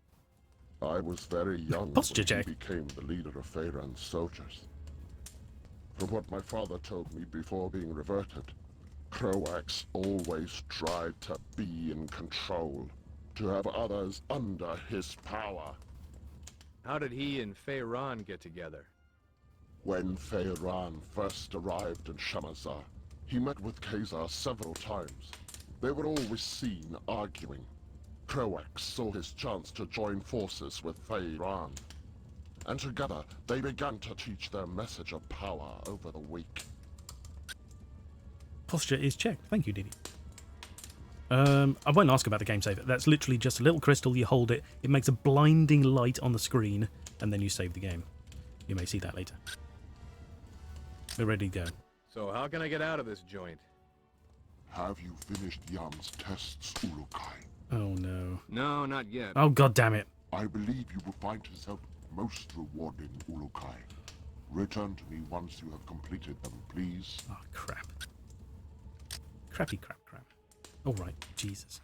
I was very young Posture when check. he became the leader of Feyran's soldiers. From what my father told me before being reverted, Croax always tried to be in control, to have others under his power. How did he and Feyran get together? When Feyran first arrived in Shamazar, he met with Kazar several times. They were always seen arguing. Croax saw his chance to join forces with Feyran, and together they began to teach their message of power over the weak. Posture is checked. Thank you, Diddy. I won't ask about the game save. That's literally just a little crystal. You hold it. It makes a blinding light on the screen, and then you save the game. You may see that later. We're ready to go. So how can I get out of this joint? Have you finished Yam's tests, Ulukai? Oh no. No, not yet. Oh god damn it. I believe you will find his help most rewarding, Ulukai. Return to me once you have completed them, please. Oh crap. Crappy crap. Alright, Jesus.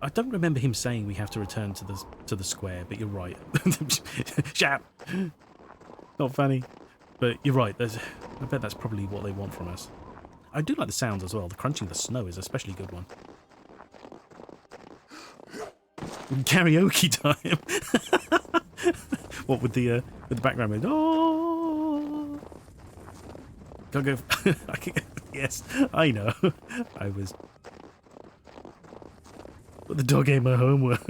I don't remember him saying we have to return to the square, but you're right. Shut up. Not funny. But you're right, I bet that's probably what they want from us. I do like the sounds as well. The crunching of the snow is an especially good one. Karaoke time. What with the background music? Oh, go. Yes, I know. I was. But the dog ate my homework.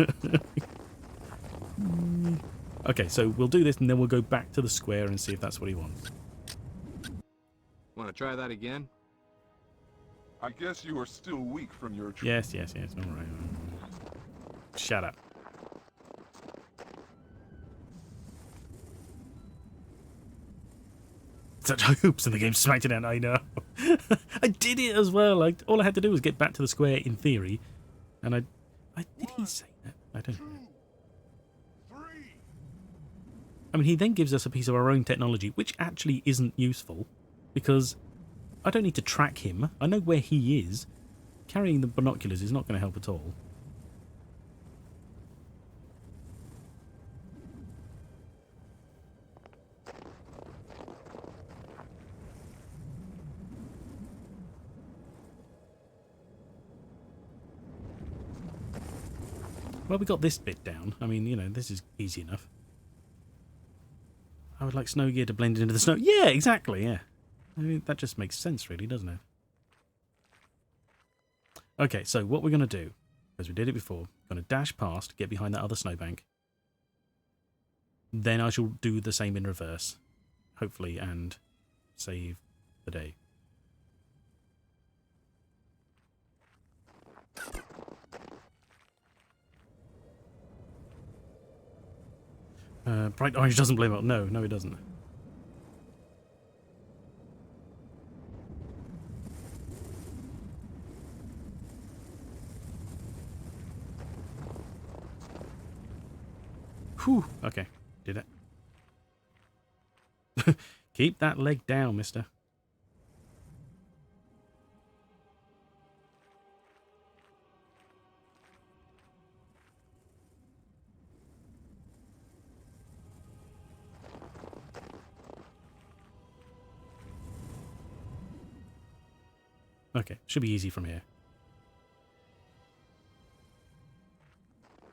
Okay, so we'll do this and then we'll go back to the square and see if that's what he wants. Want to try that again? I guess you are still weak from your... Yes. All right. Shut up. Such hopes in the game smacked it down. I know. I did it as well. All I had to do was get back to the square in theory, and I did he say that? I don't know. I mean, he then gives us a piece of our own technology, which actually isn't useful, because I don't need to track him. I know where he is. Carrying the binoculars is not going to help at all. Well, we got this bit down. I mean, you know, this is easy enough. I would like snow gear to blend into the snow. Yeah, exactly, yeah. I mean, that just makes sense, really, doesn't it? Okay, so what we're going to do, as we did it before, going to dash past, get behind that other snowbank. Then I shall do the same in reverse, hopefully, and save the day. Bright orange doesn't blame up. No, it doesn't. Whew. Okay, did it. Keep that leg down, mister. Okay, should be easy from here.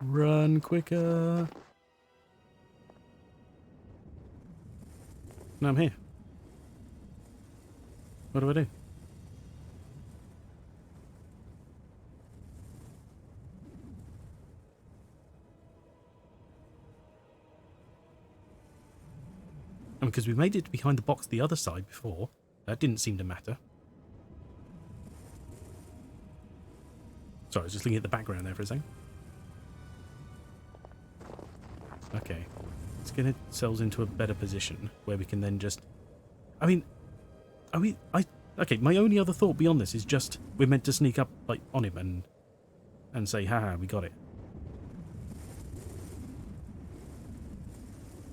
Run quicker. No, I'm here. What do I do? Because we made it behind the box the other side before. That didn't seem to matter. Sorry, I was just looking at the background there for a second. Okay. Let's get ourselves into a better position where we can then just... I mean... Okay, my only other thought beyond this is just we're meant to sneak up like on him and say, haha, we got it.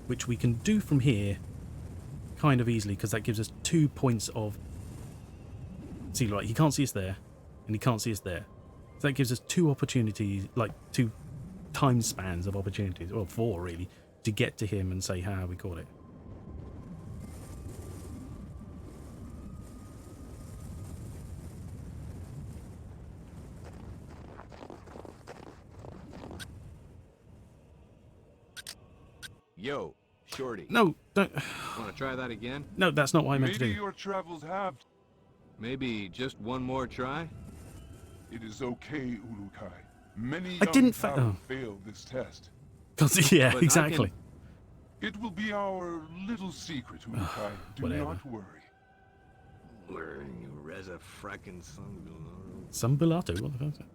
Which we can do from here kind of easily, because that gives us 2 points of... See, like, he can't see us there, and he can't see us there. So that gives us 2 opportunities, like 2 time spans of opportunities, or 4 really, to get to him and say, ha, we caught it. Yo, Shorty. No, don't... Want to try that again? No, that's not what I meant to do. Maybe your travels have... Maybe just one more try? It is okay, Ulukai. Many I didn't failed this test. Yeah, But exactly. It will be our little secret, Ulukai. Do Whatever. not worry. Reza frackin' Sambulato? What the fuck is that?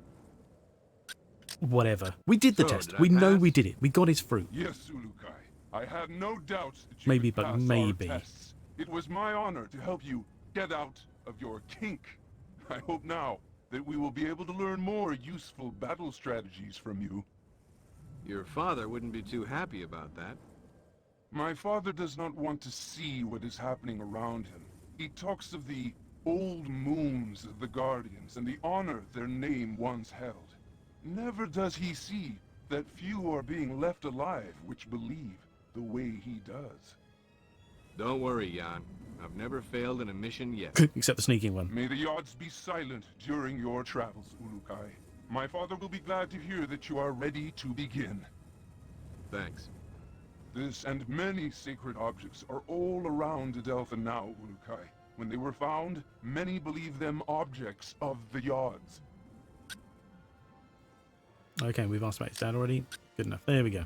Whatever. We did the So, test. did I We know pass? we did it. We got his fruit. Yes, Ulukai. I have no doubt that you Maybe, would but pass maybe. our tests. It was my honor to help you get out of your kink. I hope now that we will be able to learn more useful battle strategies from you. Your father wouldn't be too happy about that. My father does not want to see what is happening around him. He talks of the old moons of the Guardians and the honor their name once held. Never does he see that few are being left alive which believe the way he does. Don't worry, Jan. I've never failed in a mission yet. Except the sneaking one. May the odds be silent during your travels, Ulukai. My father will be glad to hear that you are ready to begin. Thanks. This and many sacred objects are all around Adelpha now, Ulukai. When they were found, many believe them objects of the Yods. Okay, we've asked about his dad already. Good enough. There we go.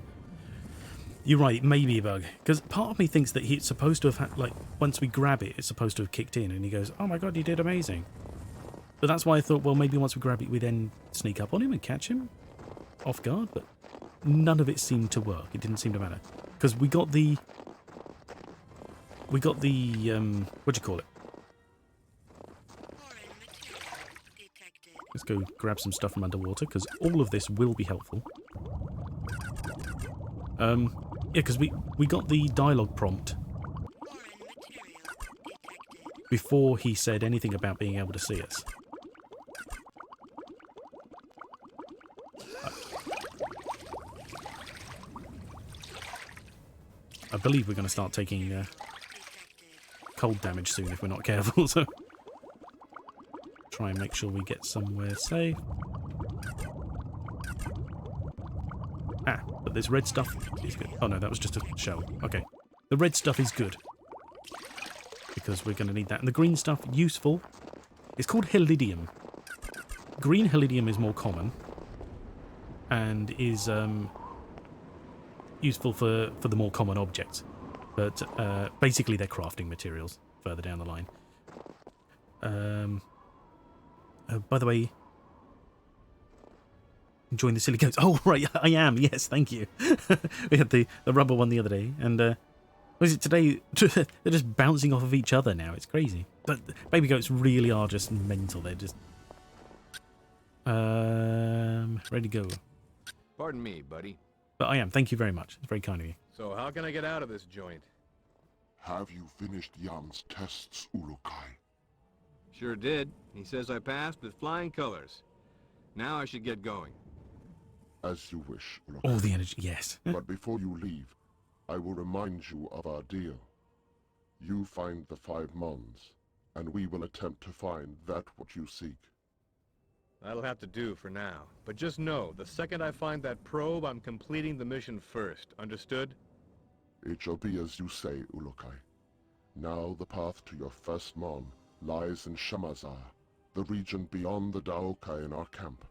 You're right, maybe a bug. Because part of me thinks that he's supposed to have had, like, once we grab it, it's supposed to have kicked in, and he goes, oh my god, you did amazing. But that's why I thought, well, maybe once we grab it, we then sneak up on him and catch him off guard, but none of it seemed to work. It didn't seem to matter. Because we got the, what do you call it? Let's go grab some stuff from underwater, because all of this will be helpful. Yeah, because we got the dialogue prompt before he said anything about being able to see us. I believe we're going to start taking cold damage soon if we're not careful, so try and make sure we get somewhere safe. Ah, but this red stuff is good. Oh no, that was just a shell. Okay. The red stuff is good, because we're going to need that. And the green stuff, useful. It's called Helidium. Green Helidium is more common, and is useful for the more common objects. But basically they're crafting materials further down the line. By the way, enjoying the silly goats. Oh, right, I am. Yes, thank you. We had the rubber one the other day, and what is it today? They're just bouncing off of each other now. It's crazy. But baby goats really are just mental. They're just ready to go. Pardon me, buddy. But I am. Thank you very much. It's very kind of you. So how can I get out of this joint? Have you finished Jan's tests, Ulukai? Sure did. He says I passed with flying colors. Now I should get going. As you wish, Ulukai. All the energy, yes. But before you leave, I will remind you of our deal. You find the 5 Mons, and we will attempt to find that what you seek. That'll have to do for now. But just know, the second I find that probe, I'm completing the mission first. Understood? It shall be as you say, Ulukai. Now the path to your first Mon lies in Shamazar, the region beyond the Daoka in our camp.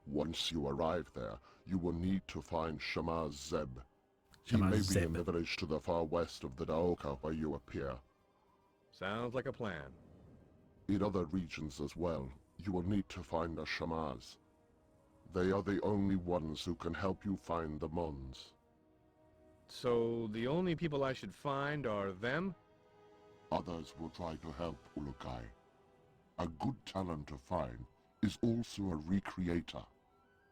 Once you arrive there, you will need to find Shamaz Zeb. He may be in the village to the far west of the Daoka where you appear. Sounds like a plan. In other regions as well, you will need to find a Shamaz. They are the only ones who can help you find the Mons. So, the only people I should find are them? Others will try to help, Ulukai. A good talent to find is also a recreator.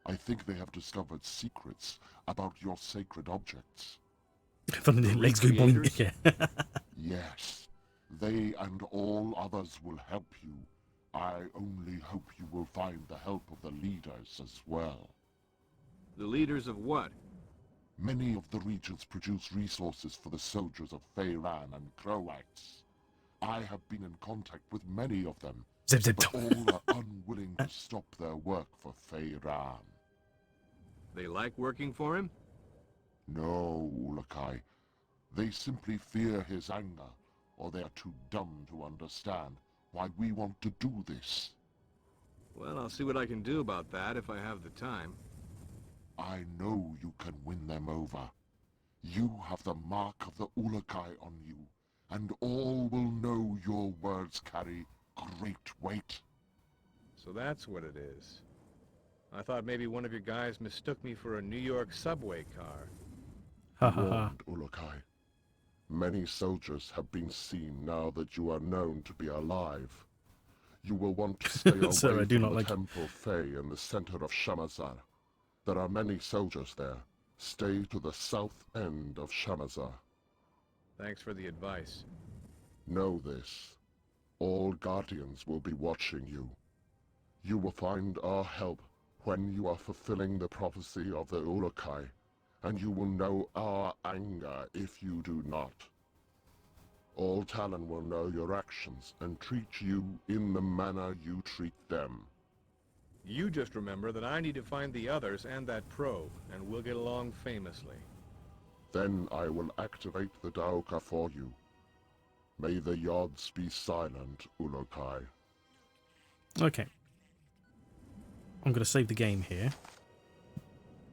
I think they have discovered secrets about your sacred objects. Legs go boing. Yeah. Yes. They and all others will help you. I only hope you will find the help of the leaders as well. The leaders of what? Many of the regions produce resources for the soldiers of Feyran and Croats. I have been in contact with many of them, but all are unwilling to stop their work for Feyran. They like working for him? No, Ulukai. They simply fear his anger, or they are too dumb to understand why we want to do this. Well, I'll see what I can do about that if I have the time. I know you can win them over. You have the mark of the Ulukai on you, and all will know your words carry great weight. So that's what it is. I thought maybe one of your guys mistook me for a New York subway car. Ha ha ha. Ulukai. Many soldiers have been seen now that you are known to be alive. You will want to stay away Sir, I do from not the like Temple Fey in the center of Shamazar. There are many soldiers there. Stay to the south end of Shamazar. Thanks for the advice. Know this. All Guardians will be watching you. You will find our help when you are fulfilling the prophecy of the Ulukai, and you will know our anger if you do not. All Talon will know your actions and treat you in the manner you treat them. You just remember that I need to find the others and that probe, and we'll get along famously. Then I will activate the Daoka for you. May the Yods be silent, Ulukai. Okay. I'm going to save the game here.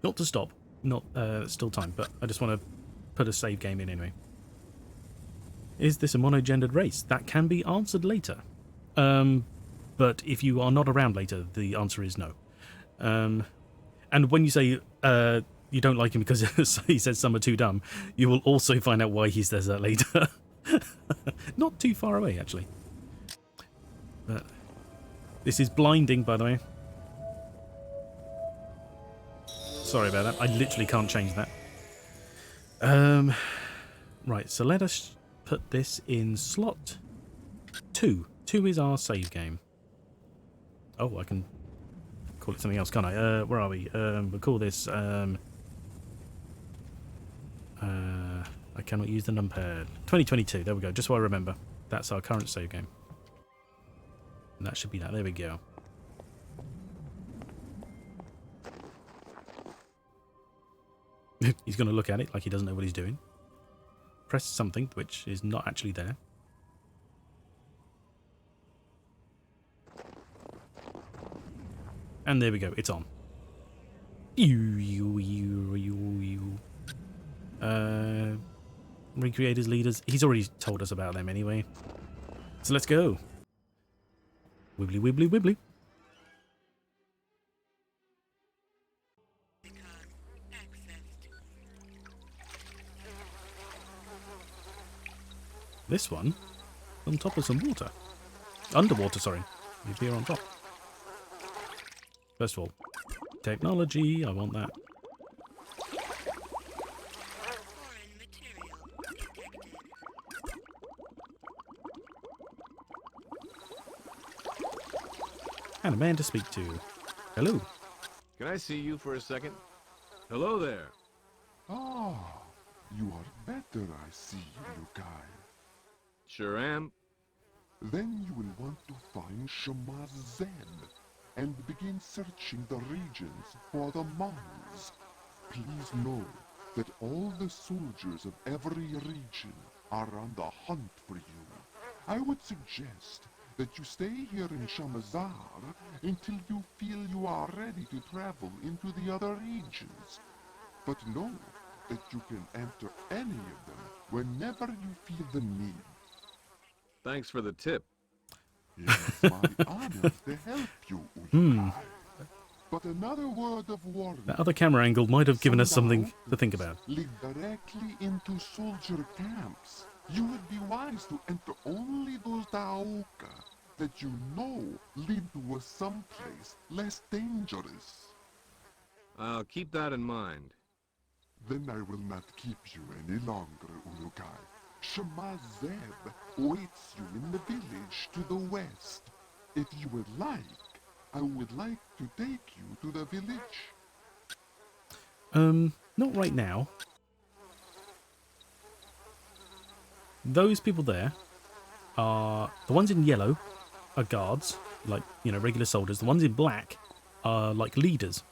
Not to stop. Not still time, but I just want to put a save game in anyway. Is this a monogendered race? That can be answered later. But if you are not around later, the answer is no. And when you say you don't like him because he says some are too dumb, you will also find out why he says that later. Not too far away, actually. But this is blinding, by the way. Sorry about that. I literally can't change that. Right, so let us put this in slot 2. 2 is our save game. Oh, I can call it something else, can't I? Where are we? We'll call this... I cannot use the numpad. 2022, there we go, just so I remember. That's our current save game. And that should be that, there we go. He's going to look at it like he doesn't know what he's doing. Press something, which is not actually there. And there we go, it's on. Recreators, leaders. He's already told us about them anyway. So let's go. Wibbly, wibbly, wibbly. This one? On top of some water. Underwater, sorry. You appear on top. First of all, technology, I want that. And a man to speak to. Hello. Can I see you for a second? Hello there. Ah, you are better, I see, Ulukai. Sure am. Then you will want to find Shema Zeb and begin searching the regions for the Mons. Please know that all the soldiers of every region are on the hunt for you. I would suggest that you stay here in Shamazar until you feel you are ready to travel into the other regions. But know that you can enter any of them whenever you feel the need. Thanks for the tip. It's my honor to help you, Ulukai. But another word of warning. That other camera angle might have given us something to think about. Lead directly into soldier camps. You would be wise to enter only those Daoka that you know lead to someplace less dangerous. I'll keep that in mind. Then I will not keep you any longer, Ulukai. Shema Zeb waits you in the village to the west. If you would like, I would like to take you to the village. Not right now. Those people there are... The ones in yellow are guards, like, you know, regular soldiers. The ones in black are, like, leaders.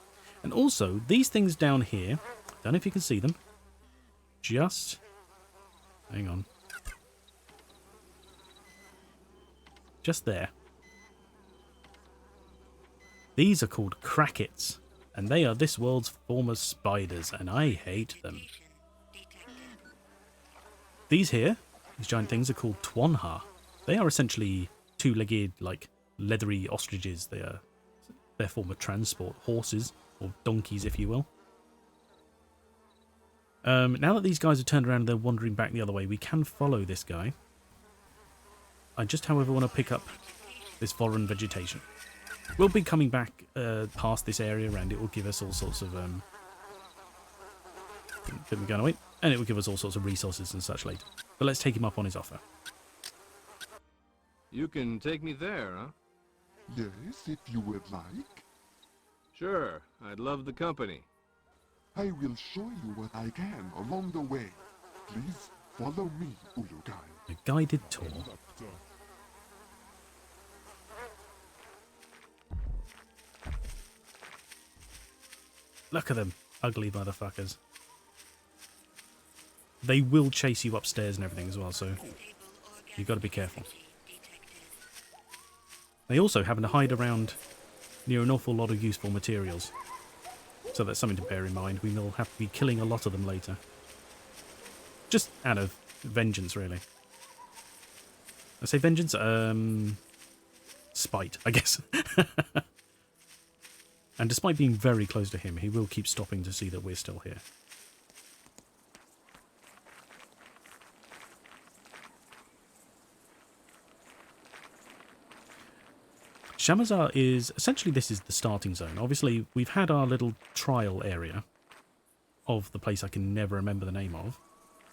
And also, these things down here, don't know if you can see them. Just... Hang on. Just there. These are called Krakets, and they are this world's form of spiders, and I hate them. These here, these giant things, are called Twanha. They are essentially two-legged, like, leathery ostriches. They are their form of transport, horses, or donkeys, if you will. Now that these guys have turned around and they're wandering back the other way, we can follow this guy. I just, however, want to pick up this foreign vegetation. We'll be coming back past this area, and it will give us all sorts of... Let me go away. And it will give us all sorts of resources and such later. But let's take him up on his offer. You can take me there, huh? Yes, if you would like. Sure, I'd love the company. I will show you what I can along the way. Please follow me, Ulukai. A guided tour. Look at them, ugly motherfuckers. They will chase you upstairs and everything as well, so you've got to be careful. They also happen to hide around near an awful lot of useful materials. So that's something to bear in mind. We will have to be killing a lot of them later. Just out of vengeance, really. I say vengeance? Spite, I guess. And despite being very close to him, he will keep stopping to see that we're still here. Shamazar is... Essentially, this is the starting zone. Obviously, we've had our little trial area of the place I can never remember the name of.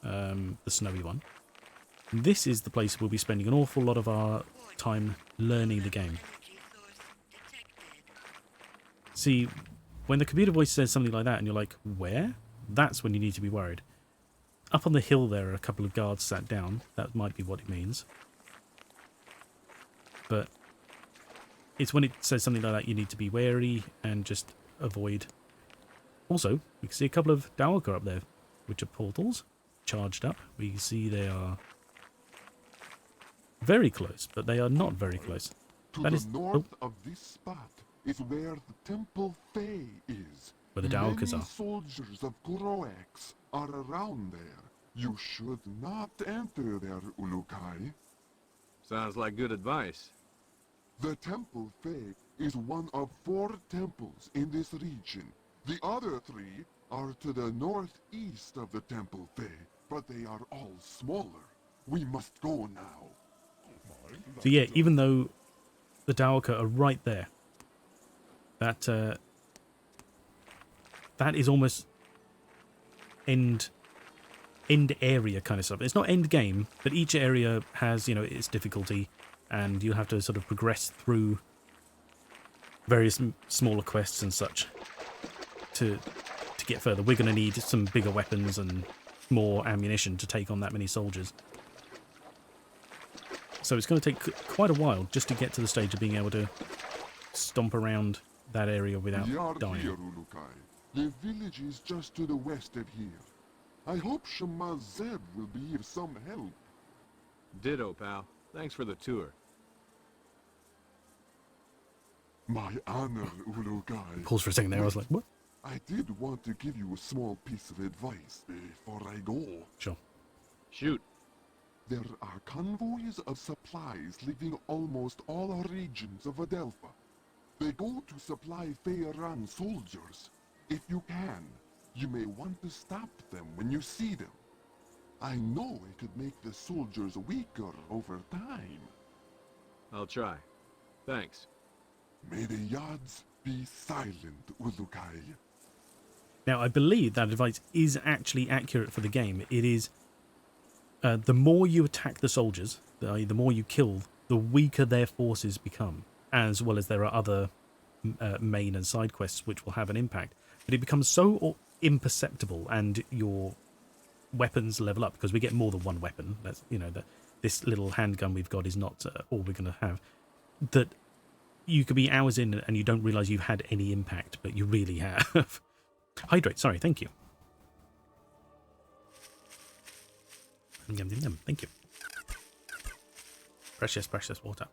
The snowy one. This is the place we'll be spending an awful lot of our time learning the game. See, when the computer voice says something like that and you're like, where? That's when you need to be worried. Up on the hill there are a couple of guards sat down. That might be what it means. But it's when it says something like that you need to be wary and just avoid. Also, we can see a couple of Daoka up there, which are portals, charged up. We can see they are very close, but they are not very close. To the north of this spot is where the Temple Fae is. Where the Daokas Many are. soldiers of Kuroax are around there. You should not enter there, Ulukai. Sounds like good advice. The Temple Fae is one of 4 temples in this region. The other 3 are to the northeast of the Temple Fae, but they are all smaller. We must go now. So yeah, even though the Daoka are right there, that is almost end area kind of stuff. It's not end game, but each area has, you know, its difficulty, and you'll have to sort of progress through various smaller quests and such to get further. We're going to need some bigger weapons and more ammunition to take on that many soldiers. So it's going to take quite a while just to get to the stage of being able to stomp around that area without We are dying. here, Ulukai. The village is just to the west of here. I hope Shemaz Zeb will be of some help. Ditto, pal. Thanks for the tour. My honor, Ulukai. Pause for a second there. I was like, what? I did want to give you a small piece of advice before I go. Sure. Shoot. There are convoys of supplies leaving almost all regions of Adelpha. They go to supply Feyran soldiers. If you can, you may want to stop them when you see them. I know it could make the soldiers weaker over time. I'll try. Thanks. May the Yards be silent, Ulukai. Now, I believe that advice is actually accurate for the game. It is the more you attack the soldiers, the more you kill, the weaker their forces become, as well as there are other main and side quests which will have an impact. But it becomes so imperceptible, and your weapons level up because we get more than one weapon. That's, you know, that this little handgun we've got is not all we're going to have. That you could be hours in and you don't realise you've had any impact, but you really have. Hydrate, sorry, thank you. Yum, yum, yum, thank you. Precious, precious water.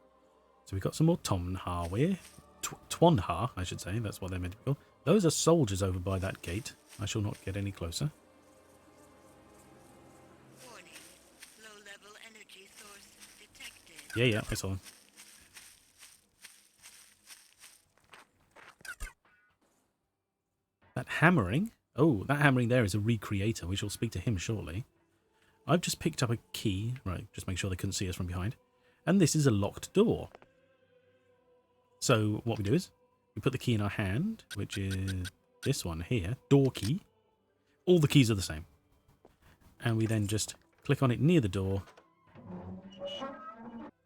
So we've got some more Tomnha here. Twanha, I should say, that's what they're meant to be called. Those are soldiers over by that gate. I shall not get any closer. Warning. Low-level energy source detected. Yeah, I saw them. That hammering. Oh, that hammering there is a recreator. We shall speak to him shortly. I've just picked up a key. Right, just make sure they couldn't see us from behind. And this is a locked door. So what we do is we put the key in our hand, which is this one here, door key. All the keys are the same. And we then just click on it near the door.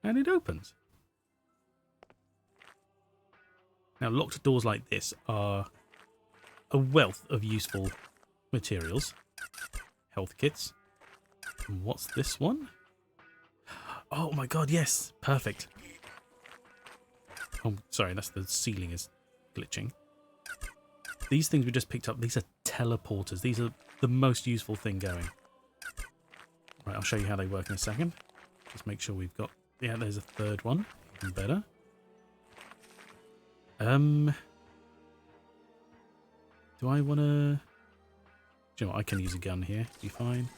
And it opens. Now, locked doors like this are a wealth of useful materials. Health kits. And what's this one? Oh my god, yes. Perfect. Oh, sorry, that's the ceiling is glitching. These things we just picked up, these are teleporters. These are the most useful thing going. Right, I'll show you how they work in a second. Just make sure we've got... Yeah, there's a third one. Even better. Do I want to... Do you know what? I can use a gun here. Be fine.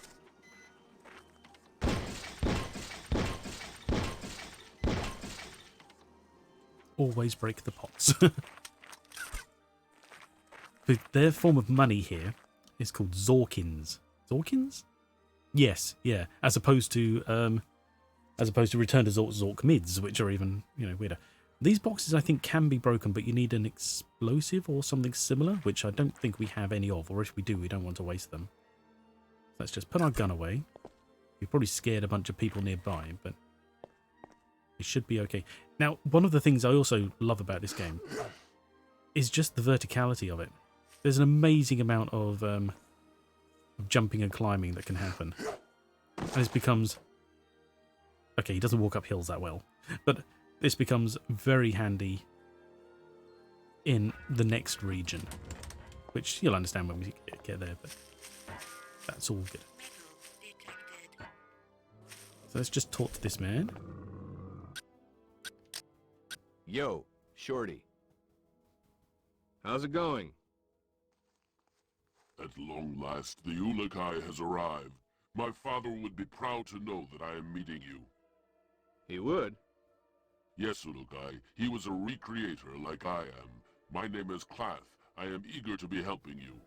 Always break the pots. But their form of money here is called Zorkins. Zorkins? Yes, yeah. As opposed to Return to Zork mids, which are even, you know, weirder. These boxes I think can be broken, but you need an explosive or something similar, which I don't think we have any of, or if we do, we don't want to waste them. Let's just put our gun away. We've probably scared a bunch of people nearby, but it should be okay. Now, one of the things I also love about this game is just the verticality of it. There's an amazing amount of jumping and climbing that can happen. And this becomes... Okay, he doesn't walk up hills that well, but this becomes very handy in the next region, which you'll understand when we get there, but that's all good. So let's just talk to this man. Yo, Shorty. How's it going? At long last, the Ulukai has arrived. My father would be proud to know that I am meeting you. He would? Yes, Ulukai. He was a recreator like I am. My name is Klath. I am eager to be helping you.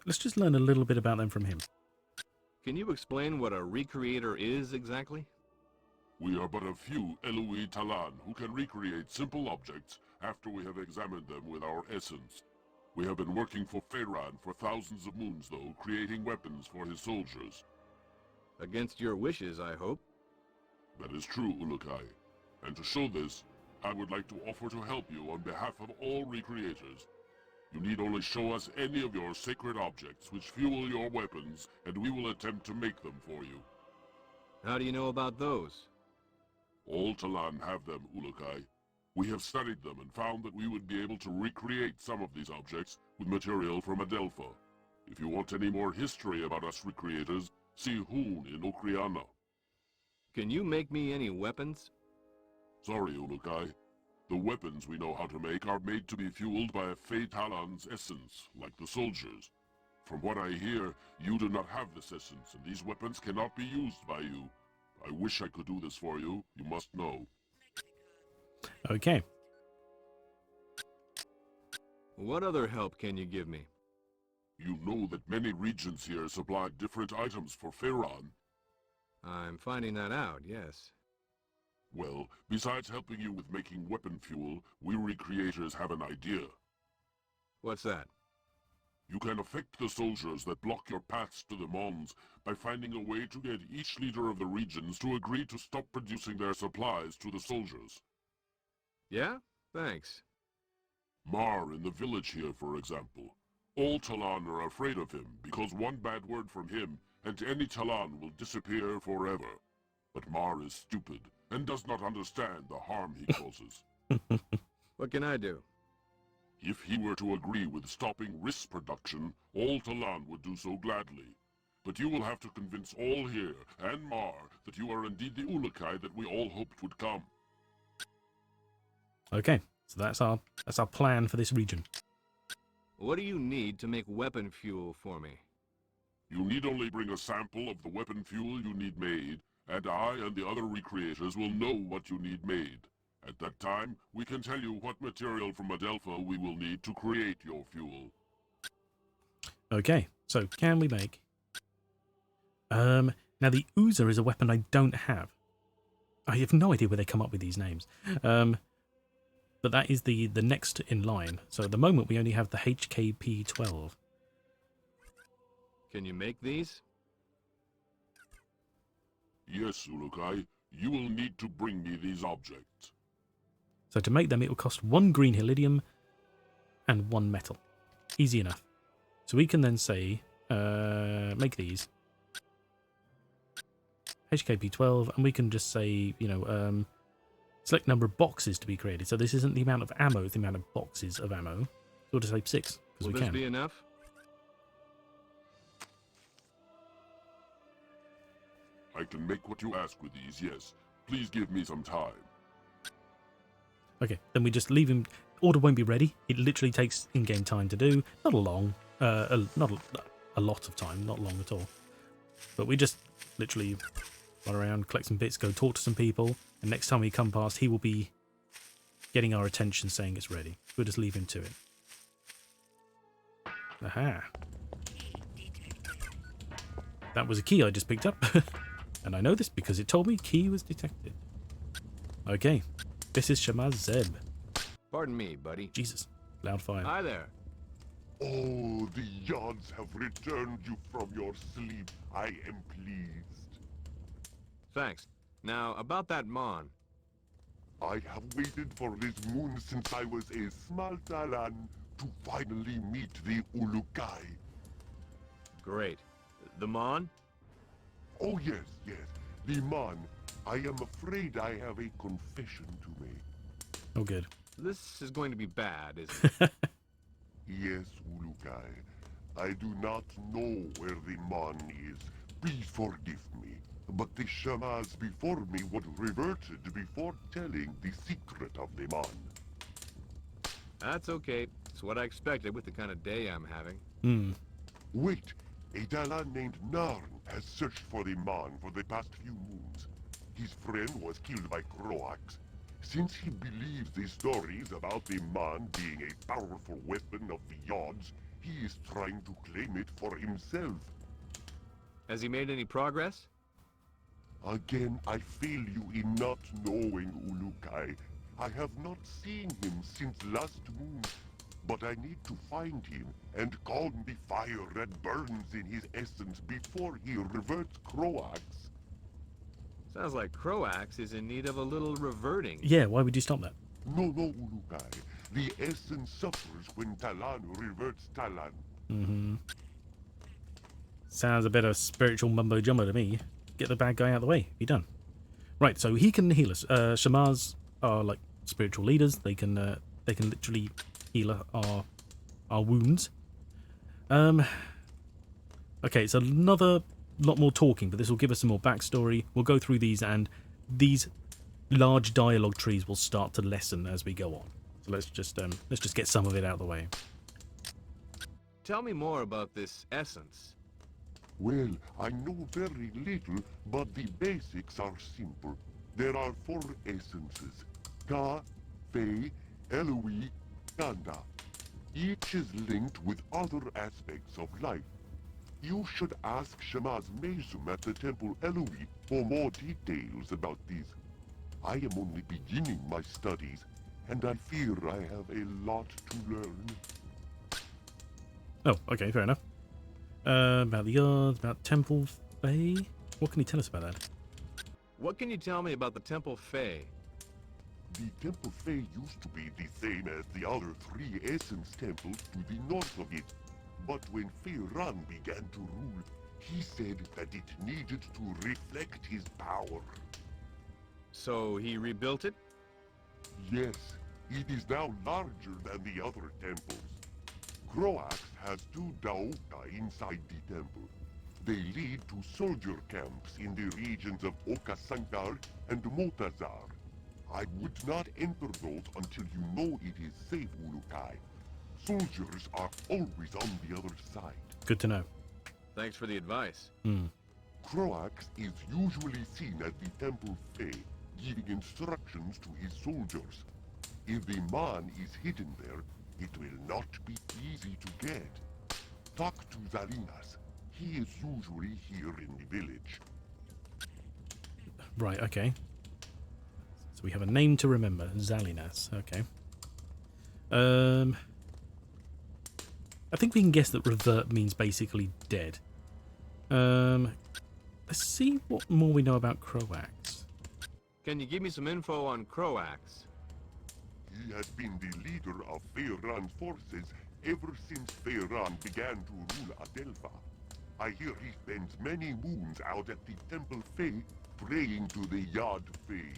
Let's just learn a little bit about them from him. Can you explain what a recreator is exactly? We are but a few Eloi Talan who can recreate simple objects after we have examined them with our essence. We have been working for Feyran for thousands of moons, though, creating weapons for his soldiers. Against your wishes, I hope. That is true, Ulukai. And to show this, I would like to offer to help you on behalf of all recreators. You need only show us any of your sacred objects which fuel your weapons, and we will attempt to make them for you. How do you know about those? All Talan have them, Ulukai. We have studied them and found that we would be able to recreate some of these objects with material from Adelpha. If you want any more history about us recreators, see Hoon in Okriana. Can you make me any weapons? Sorry, Ulukai. The weapons we know how to make are made to be fueled by a Fey Talon's essence, like the soldiers. From what I hear, you do not have this essence, and these weapons cannot be used by you. I wish I could do this for you, you must know. Okay. What other help can you give me? You know that many regions here supply different items for Pharaon. I'm finding that out, yes. Well, besides helping you with making weapon fuel, we recreators have an idea. What's that? You can affect the soldiers that block your paths to the Mons by finding a way to get each leader of the regions to agree to stop producing their supplies to the soldiers. Yeah? Thanks. Mar in the village here, for example. All Talan are afraid of him because one bad word from him and any Talan will disappear forever. But Mar is stupid and does not understand the harm he causes. What can I do? If he were to agree with stopping Riss production, all Talan would do so gladly. But you will have to convince all here, and Mar, that you are indeed the Ulukai that we all hoped would come. Okay, so that's our plan for this region. What do you need to make weapon fuel for me? You need only bring a sample of the weapon fuel you need made, and I and the other recreators will know what you need made. At that time, we can tell you what material from Adelpha we will need to create your fuel. Okay, so can we make... now the Oozer is a weapon I don't have. I have no idea where they come up with these names. But that is the next in line. So at the moment we only have the HKP-12. Can you make these? Yes, Ulukai. You will need to bring me these objects. So to make them it will cost 1 green Helidium and 1 metal. Easy enough. So we can then say, make these. HKP-12, and we can just say, you know, select number of boxes to be created. So this isn't the amount of ammo, it's the amount of boxes of ammo. So we'll just say 6, because we can. Will this be enough? I can make what you ask with these, yes. Please give me some time. Okay, then we just leave him. Order won't be ready. It literally takes in-game time to do. Not a long, not a lot of time, not long at all. But we just literally run around, collect some bits, go talk to some people, and next time we come past, he will be getting our attention saying it's ready. We'll just leave him to it. Aha. That was a key I just picked up. And I know this because it told me key was detected. Okay. This is Shamaz Zeb. Pardon me, buddy. Jesus. Loud fire. Hi there. Oh, the Yods have returned you from your sleep. I am pleased. Thanks. Now, about that Mon. I have waited for this moon since I was a small Talan to finally meet the Ulukai. Great. The Mon? Oh yes, yes. The Mon. I am afraid I have a confession to make. Oh, good. This is going to be bad, isn't it? Yes, Ulukai. I do not know where the Mon is. Please forgive me. But the Shamans before me would reverted before telling the secret of the Mon. That's okay. It's what I expected with the kind of day I'm having. Wait. A Dalan named Narn has searched for the Mon for the past few moons. His friend was killed by Croax. Since he believes the stories about the Mon being a powerful weapon of the Yods, he is trying to claim it for himself. Has he made any progress? Again, I fail you in not knowing, Ulukai. I have not seen him since last moon, but I need to find him and calm the fire that burns in his essence before he reverts Croax. Sounds like Croax is in need of a little reverting. Yeah, why would you stop that? No, Ulukai. The essence suffers when Talan reverts Talan. Sounds a bit of spiritual mumbo-jumbo to me. get the bad guy out of the way. Be done. Right, so he can heal us. Shamars are like spiritual leaders. They can literally heal our wounds. Okay, it's another lot more talking, but this will give us some more backstory. We'll go through these, and these large dialogue trees will start to lessen as we go on. So let's just get some of it out of the way. Tell me more about this essence. Well, I know very little, but the basics are simple. There are 4 essences. Ka, Fei, Eloise, Ganda. Each is linked with other aspects of life. You should ask Shamaz Mesum at the Temple Eloise for more details about these. I am only beginning my studies, and I fear I have a lot to learn. Oh, okay, fair enough. About the odds, about Temple Fey. What can you tell us about that? What can you tell me about the Temple Fey? The Temple Fey used to be the same as the other 3 Essence temples to the north of it. But when Fei Ran began to rule, he said that it needed to reflect his power. So he rebuilt it? Yes, it is now larger than the other temples. Croax has 2 Daoka inside the temple. They lead to soldier camps in the regions of Okasankar and Motazar. I would not enter those until you know it is safe, Ulukai. Soldiers are always on the other side. Good to know. Thanks for the advice. Croax is usually seen at the Temple Fey, giving instructions to his soldiers. If the man is hidden there, it will not be easy to get. Talk to Zalinas. He is usually here in the village. Right, okay. So we have a name to remember. Zalinas, okay. I think we can guess that revert means basically dead. Let's see what more we know about Croax. Can you give me some info on Croax? He has been the leader of Fei Ran's forces ever since Fei Ran began to rule Adelpha. I hear he spends many moons out at the Temple Fey praying to the Yad Fey,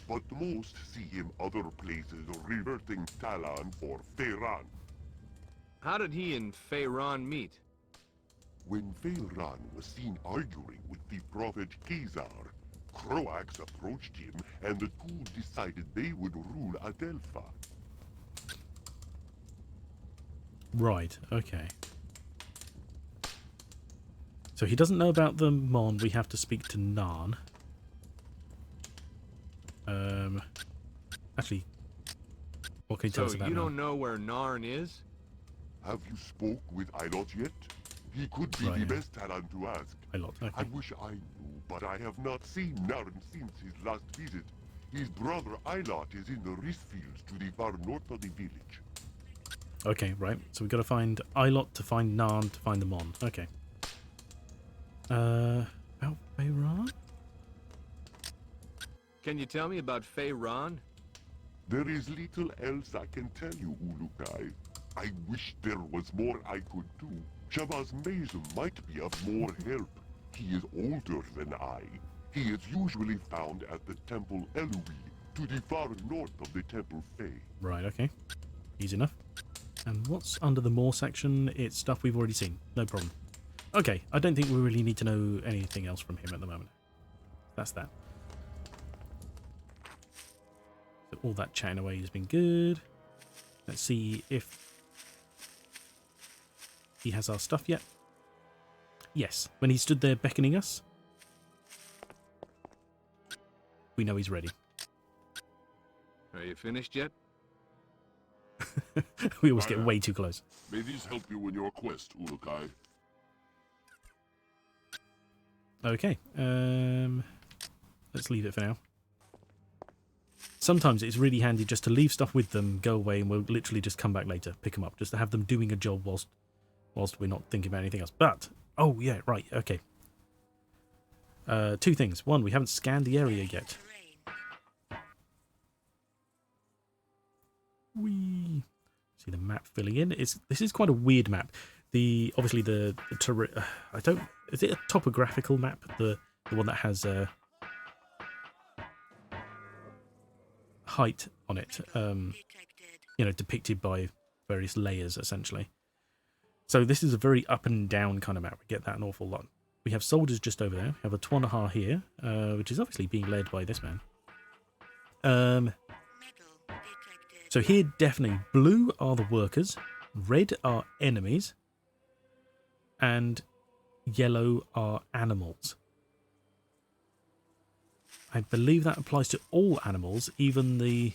but most see him other places reverting Talon for Fei Ran. How did he and Fei Ran meet? When Fei Ran was seen arguing with the prophet Khazar, Croax approached him, and the two decided they would rule Adelpha. Right, okay. So he doesn't know about the Mon. We have to speak to Narn. Actually, what can you tell us about So you Narn? don't know where Narn is? Have you spoke with Ilot yet? He could be the best talent to ask. Ilot, okay. I wish I knew, but I have not seen Narn since his last visit. His brother Ilot is in the rice fields to the far north of the village. Okay, right. So we've got to find Ilot to find Narn to find the Mon. Okay. About Fei Ran? Can you tell me about Fei Ran? There is little else I can tell you, Ulukai. I wish there was more I could do. Shabazz Mesum might be of more help. He is older than I. He is usually found at the Temple Eloise, to the far north of the Temple Fey. Right, okay. Easy enough. And what's under the more section? It's stuff we've already seen. No problem. Okay, I don't think we really need to know anything else from him at the moment. That's that. So all that chatting away has been good. Let's see if he has our stuff yet. Yes, when he stood there beckoning us, we know he's ready. Are you finished yet? We always get way too close. May these help you in your quest, Ulukai. Okay, let's leave it for now. Sometimes it's really handy just to leave stuff with them, go away, and we'll literally just come back later, pick them up, just to have them doing a job whilst we're not thinking about anything else. But, oh yeah, right, okay. 2 things. One, we haven't scanned the area yet. Whee! See the map filling in. This is quite a weird map. Obviously the I don't. Is it a topographical map? The the one that has height on it, you know, depicted by various layers, essentially. So this is a very up and down kind of map. We get that an awful lot. We have soldiers just over there. We have a Twanaha here, which is obviously being led by this man. So here, definitely, blue are the workers, red are enemies, and yellow are animals. I believe that applies to all animals, even the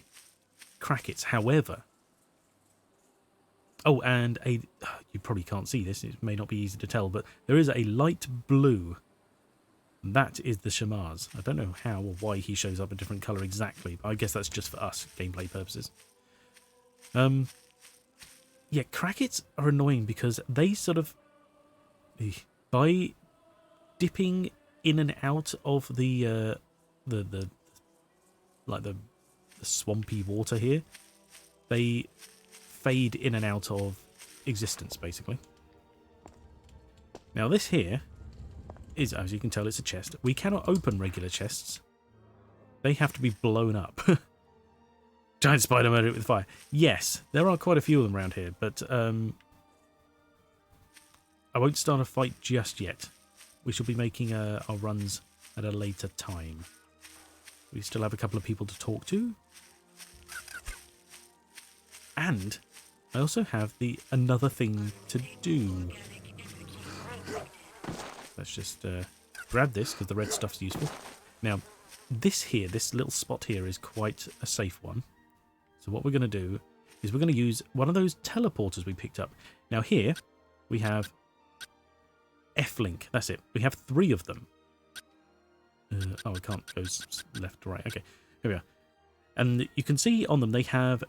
Krakets. However, oh, and you probably can't see this, it may not be easy to tell, but there is a light blue. That is the Shamars. I don't know how or why he shows up a different colour exactly, but I guess that's just for us, gameplay purposes. Yeah, Krakets are annoying because they sort of, by dipping in and out of the swampy water here, they fade in and out of existence, basically. Now this here is, as you can tell, it's a chest. We cannot open regular chests. They have to be blown up. Giant spider murder it with fire. Yes, there are quite a few of them around here, but I won't start a fight just yet. We shall be making our runs at a later time. We still have a couple of people to talk to. And I also have another thing to do. Let's just grab this because the red stuff's useful. Now, this little spot here is quite a safe one. So what we're going to do is we're going to use one of those teleporters we picked up. Now here we have F-Link. That's it. We have 3 of them. Oh, I can't go left to right. Okay, here we are. And you can see on them they have,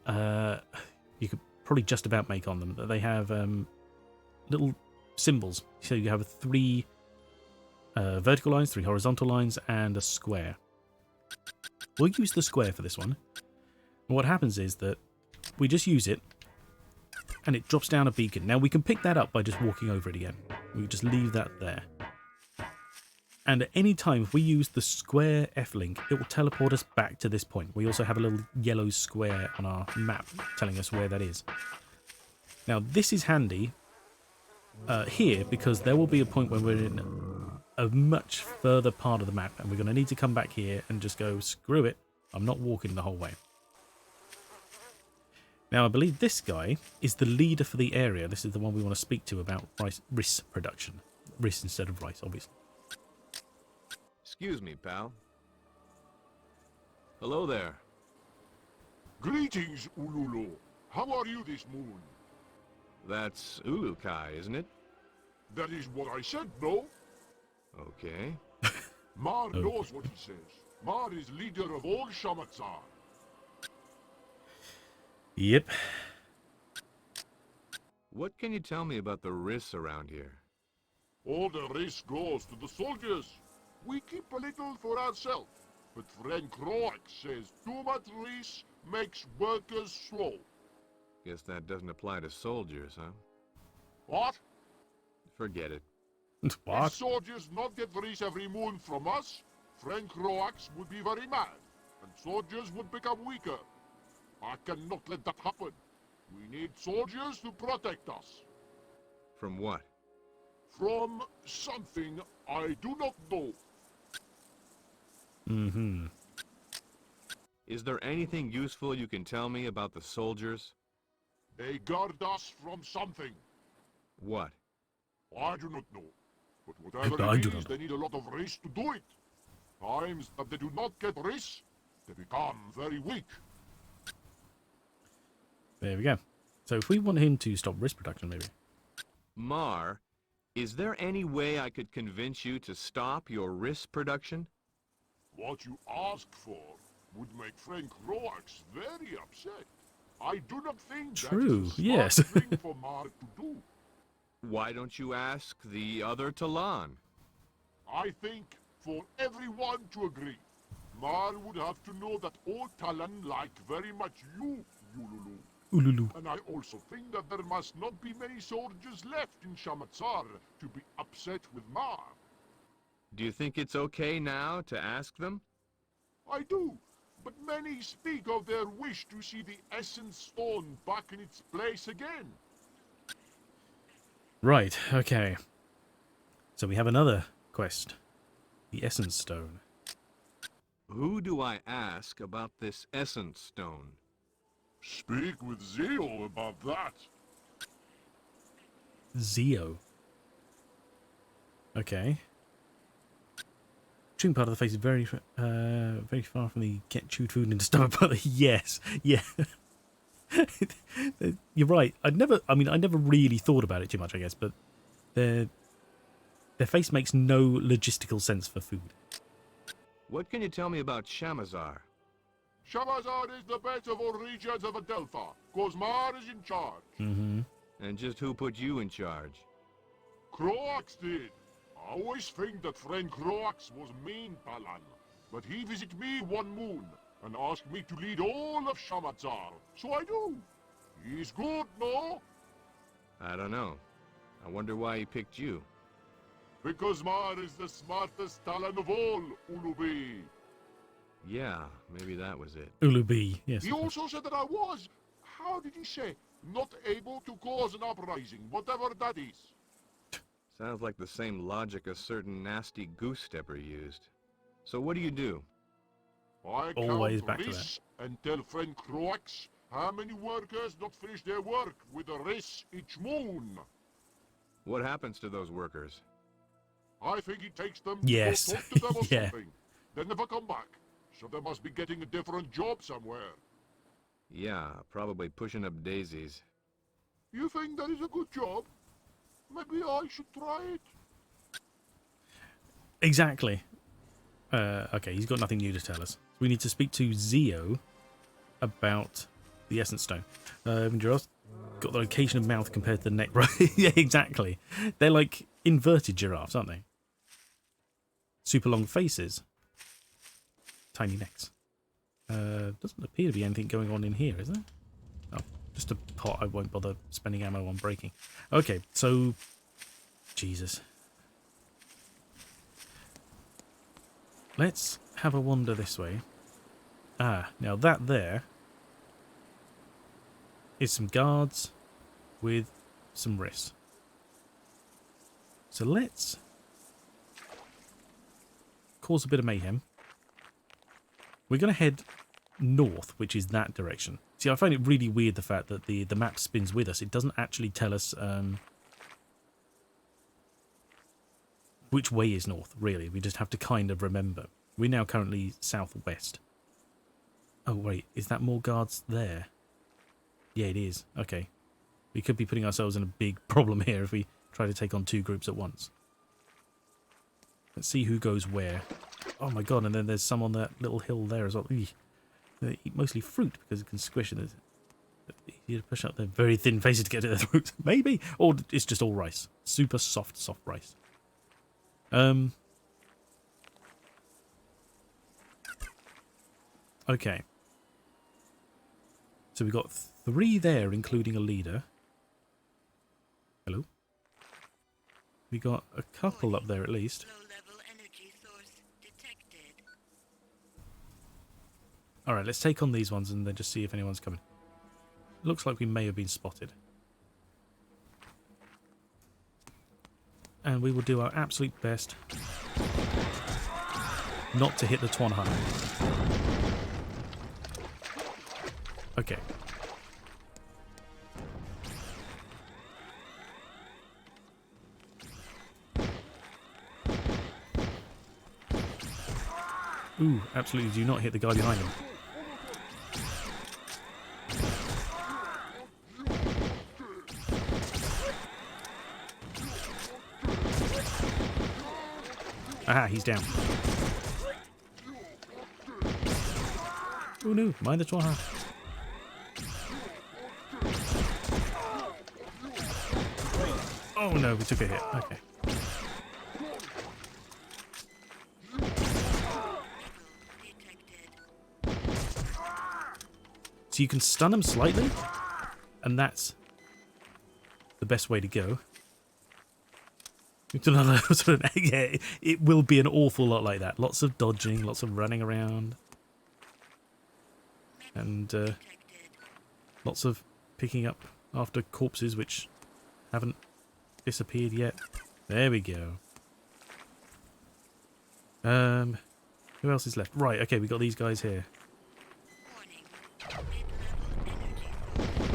you could probably just about make on them, that they have little symbols. So you have 3 vertical lines, 3 horizontal lines, and a square. We'll use the square for this one. And what happens is that we just use it, and it drops down a beacon. Now we can pick that up by just walking over it again. We just leave that there. And at any time, if we use the square F-Link, it will teleport us back to this point. We also have a little yellow square on our map telling us where that is. Now, this is handy here because there will be a point where we're in a much further part of the map, and we're going to need to come back here and just go, screw it, I'm not walking the whole way. Now, I believe this guy is the leader for the area. This is the one we want to speak to about rice production. Rice instead of rice, obviously. Excuse me, pal. Hello there. Greetings, Ululu. How are you this moon? That's Ulukai, isn't it? That is what I said, no? Okay. Mar knows what he says. Mar is leader of all Shamatzar. Yep. What can you tell me about the Riss around here? All the risk goes to the soldiers. We keep a little for ourselves. But friend Croak says too much risk makes workers slow. Guess that doesn't apply to soldiers, huh? What? Forget it. What? If soldiers not get risk every moon from us, friend Croaks would be very mad, and soldiers would become weaker. I cannot let that happen. We need soldiers to protect us. From what? From something I do not know. Mm-hmm. Is there anything useful you can tell me about the soldiers? They guard us from something. What? I do not know. But whatever it is, they need a lot of risk to do it. Times that they do not get risk, they become very weak. There we go. So if we want him to stop risk production, maybe. Mar, is there any way I could convince you to stop your risk production? What you ask for would make Frank Roax very upset. I do not think True, that is a yes. smart thing for Mar to do. Why don't you ask the other Talon? I think for everyone to agree, Mar would have to know that all Talon like very much you, Ululu. Ululu. And I also think that there must not be many soldiers left in Shamatzar to be upset with Mar. Do you think it's okay now to ask them? I do, but many speak of their wish to see the Essence Stone back in its place again. Right, okay. So we have another quest. The Essence Stone. Who do I ask about this Essence Stone? Speak with Zeo about that. Zeo. Okay. Chewing part of the face is very far from the get chewed food into stomach part. Yes, yeah. You're right. I never really thought about it too much, I guess, but their face makes no logistical sense for food. What can you tell me about Shamazar? Shamazar is the best of all regions of Adelpha. Kozmar is in charge. Mm-hmm. And just who put you in charge? Croax did. I always think that friend Croax was mean, Palan. But he visited me one moon and asked me to lead all of Shamazar. So I do. He's good, no? I don't know. I wonder why he picked you. Because Mar is the smartest Talon of all, Ulubi. Yeah, maybe that was it. Ulubi, yes. He also said that I was, how did he say, not able to cause an uprising, whatever that is. Sounds like the same logic a certain nasty goose stepper used. So what do you do? I always count back to risks and tell friend Croax how many workers not finish their work with a race each moon. What happens to those workers? I think he takes them Yes. to go talk to them or Yeah. something. They never come back. So they must be getting a different job somewhere. Yeah, probably pushing up daisies. You think that is a good job? Maybe I should try it. Exactly. Okay, he's got nothing new to tell us. We need to speak to Zeo about the Essence Stone. Giraffes got the location of mouth compared to the neck. Right? Yeah, exactly. They're like inverted giraffes, aren't they? Super long faces. Tiny necks. Doesn't appear to be anything going on in here, is there? Oh, just a pot I won't bother spending ammo on breaking. Okay, so... Jesus. Let's have a wander this way. Ah, now that there is some guards with some wrists. So let's cause a bit of mayhem. We're going to head north, which is that direction. See, I find it really weird the fact that the map spins with us. It doesn't actually tell us which way is north, really. We just have to kind of remember. We're now currently southwest. Oh, wait, is that more guards there? Yeah, it is. Okay. We could be putting ourselves in a big problem here if we try to take on two groups at once. Let's see who goes where. Oh my god, and then there's some on that little hill there as well. Eey. They eat mostly fruit because it can squish it. It's easier to push out their very thin faces to get to their throats. Maybe. Or it's just all rice. Super soft rice. Okay. So we've got 3 there, including a leader. Hello. We got a couple up there at least. Low-level energy source detected. Alright, let's take on these ones and then just see if anyone's coming. Looks like we may have been spotted. And we will do our absolute best not to hit the Twan Hunter. Okay. Ooh, absolutely do not hit the guy behind him. Aha, he's down. Oh no, mind the Twan. Oh no, we took a hit. Okay. So you can stun them slightly, and that's the best way to go. Yeah, it will be an awful lot like that. Lots of dodging, lots of running around. And lots of picking up after corpses which haven't disappeared yet. There we go. Who else is left? Right, okay, we got these guys here.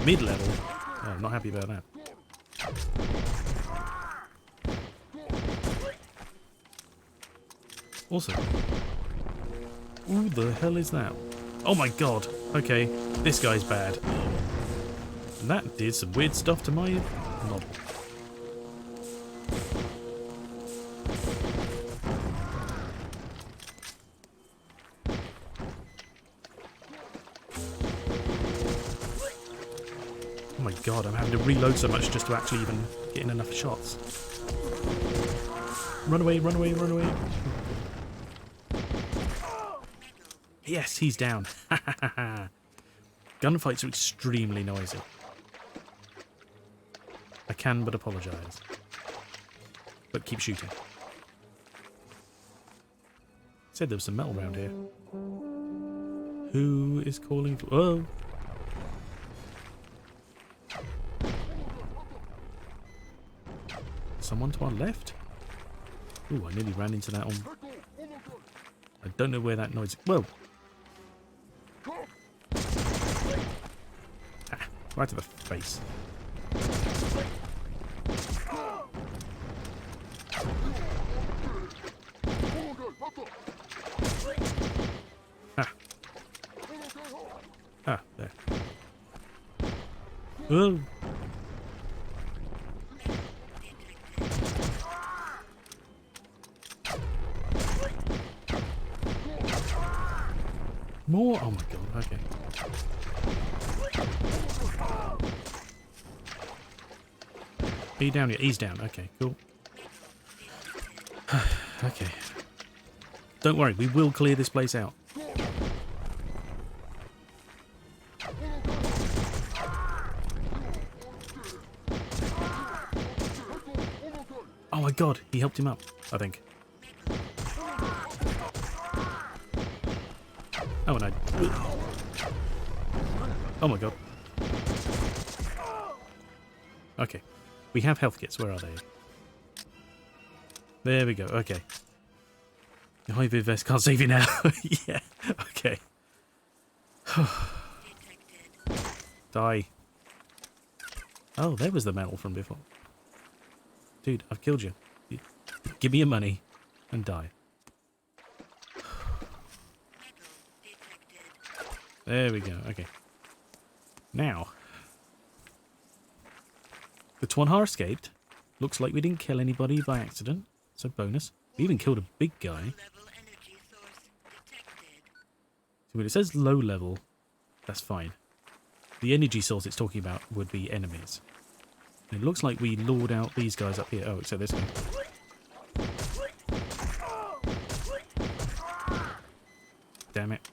Mid-level? Oh, I'm not happy about that. Also, who the hell is that? Oh my god. Okay, this guy's bad. And that did some weird stuff to my model. Oh my god, I'm having to reload so much just to actually even get in enough shots. Run away, run away, run away. Yes, he's down. Gunfights are extremely noisy. I can but apologise. But keep shooting. Said there was some metal around here. Who is calling for... Oh! Someone to our left? Ooh, I nearly ran into that on... I don't know where that noise... Whoa! Ah, right to the face. Ah. Ah, there. Oh! More? Oh my god, okay. Are you down yet? He's down. Okay, cool. Okay. Don't worry, we will clear this place out. Oh my god, he helped him up, I think. Oh, and I... Oh my god. Okay. We have health kits. Where are they? There we go. Okay. The high vid vest can't save you now. Yeah. Okay. Die. Oh, there was the metal from before. Dude, I've killed you. Give me your money and die. There we go. Okay. Now. The Twanhar escaped. Looks like we didn't kill anybody by accident. So bonus. We even killed a big guy. So when it says low level, that's fine. The energy source it's talking about would be enemies. It looks like we lured out these guys up here. Oh, except this guy. Damn it.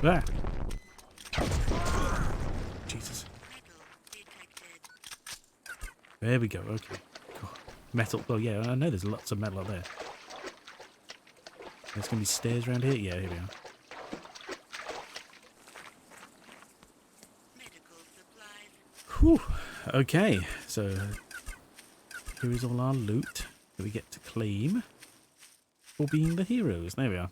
Ah. Jesus. There we go, okay. God. Metal, well yeah, I know there's lots of metal up there. There's going to be stairs around here? Yeah, here we are. Whew. Okay, so here is all our loot that we get to claim for being the heroes. There we are.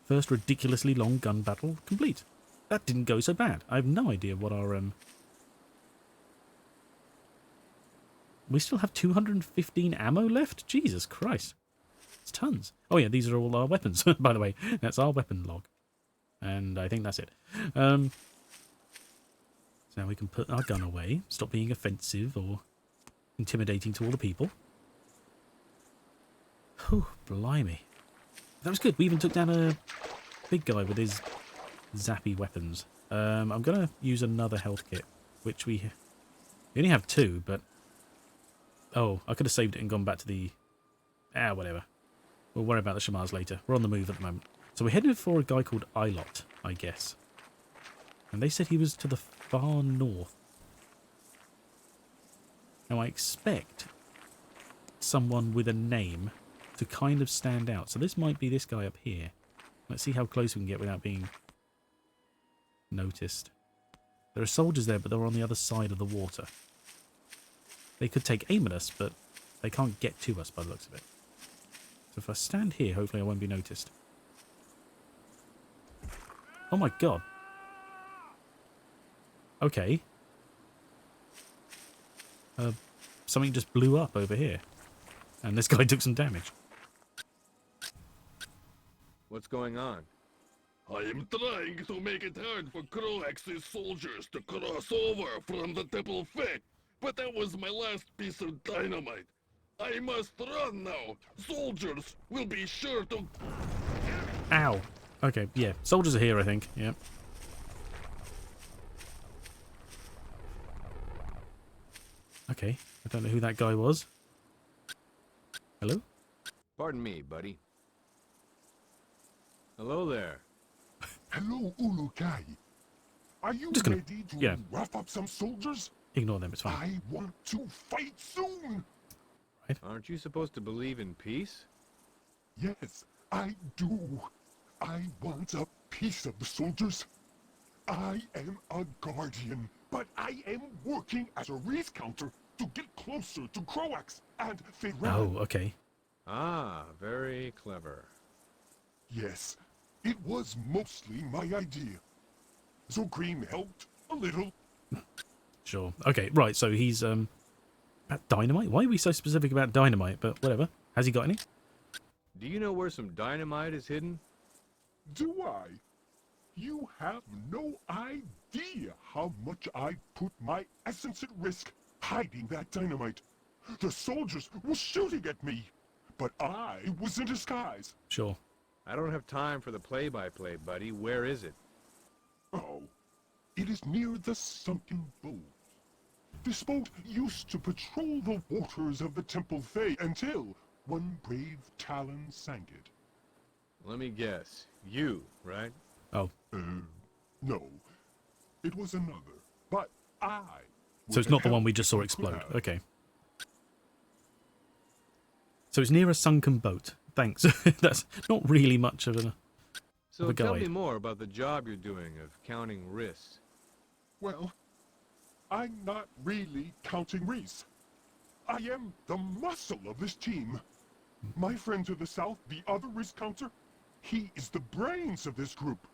First ridiculously long gun battle complete. That didn't go so bad. I have no idea what our... We still have 215 ammo left? Jesus Christ. It's tons. Oh yeah, these are all our weapons, by the way. That's our weapon log. And I think that's it. So now we can put our gun away. Stop being offensive or intimidating to all the people. Whew, blimey. That was good. We even took down a big guy with his zappy weapons. I'm going to use another health kit, which we only have 2, but... Oh, I could have saved it and gone back to the... whatever. We'll worry about the Shamars later. We're on the move at the moment. So we're headed for a guy called Ilot, I guess. And they said he was to the far north. Now I expect someone with a name to kind of stand out. So this might be this guy up here. Let's see how close we can get without being noticed. There are soldiers there, but they're on the other side of the water. They could take aim at us, but they can't get to us by the looks of it. So if I stand here, hopefully I won't be noticed. Oh my god. Okay. Something just blew up over here. And this guy took some damage. What's going on? I am trying to make it hard for Croax's soldiers to cross over from the Temple of Fate, but that was my last piece of dynamite. I must run now. Soldiers will be sure to... Ow. Okay, yeah. Soldiers are here, I think. Yeah. Okay. I don't know who that guy was. Hello? Pardon me, buddy. Hello there. Hello, Ulukai. Are you Just gonna, ready to rough up some soldiers? Ignore them, it's fine. I want to fight soon. Right. Aren't you supposed to believe in peace? Yes, I do. I want a piece of the soldiers. I am a guardian, but I am working as a race counter to get closer to Croax and Feyran. Oh, okay. Ah, very clever. Yes, it was mostly my idea. Zogrim helped a little. Sure. Okay, right, so he's, about dynamite? Why are we so specific about dynamite? But whatever. Has he got any? Do you know where some dynamite is hidden? Do I? You have no idea how much I put my essence at risk hiding that dynamite. The soldiers were shooting at me, but I was in disguise. Sure. I don't have time for the play-by-play, buddy. Where is it? Oh, it is near the sunken boat. This boat used to patrol the waters of the Temple Fae until one brave Talon sank it. Let me guess. You, right? Oh. No. It was another. But I... So it's not the one we just saw explode. Okay. So it's near a sunken boat. Thanks. That's not really much of a So tell guide. me more about the job you're doing of counting risks. Well, I'm not really counting Reese. I am the muscle of this team. My friend to the south, the other risk counter, he is the brains of this group.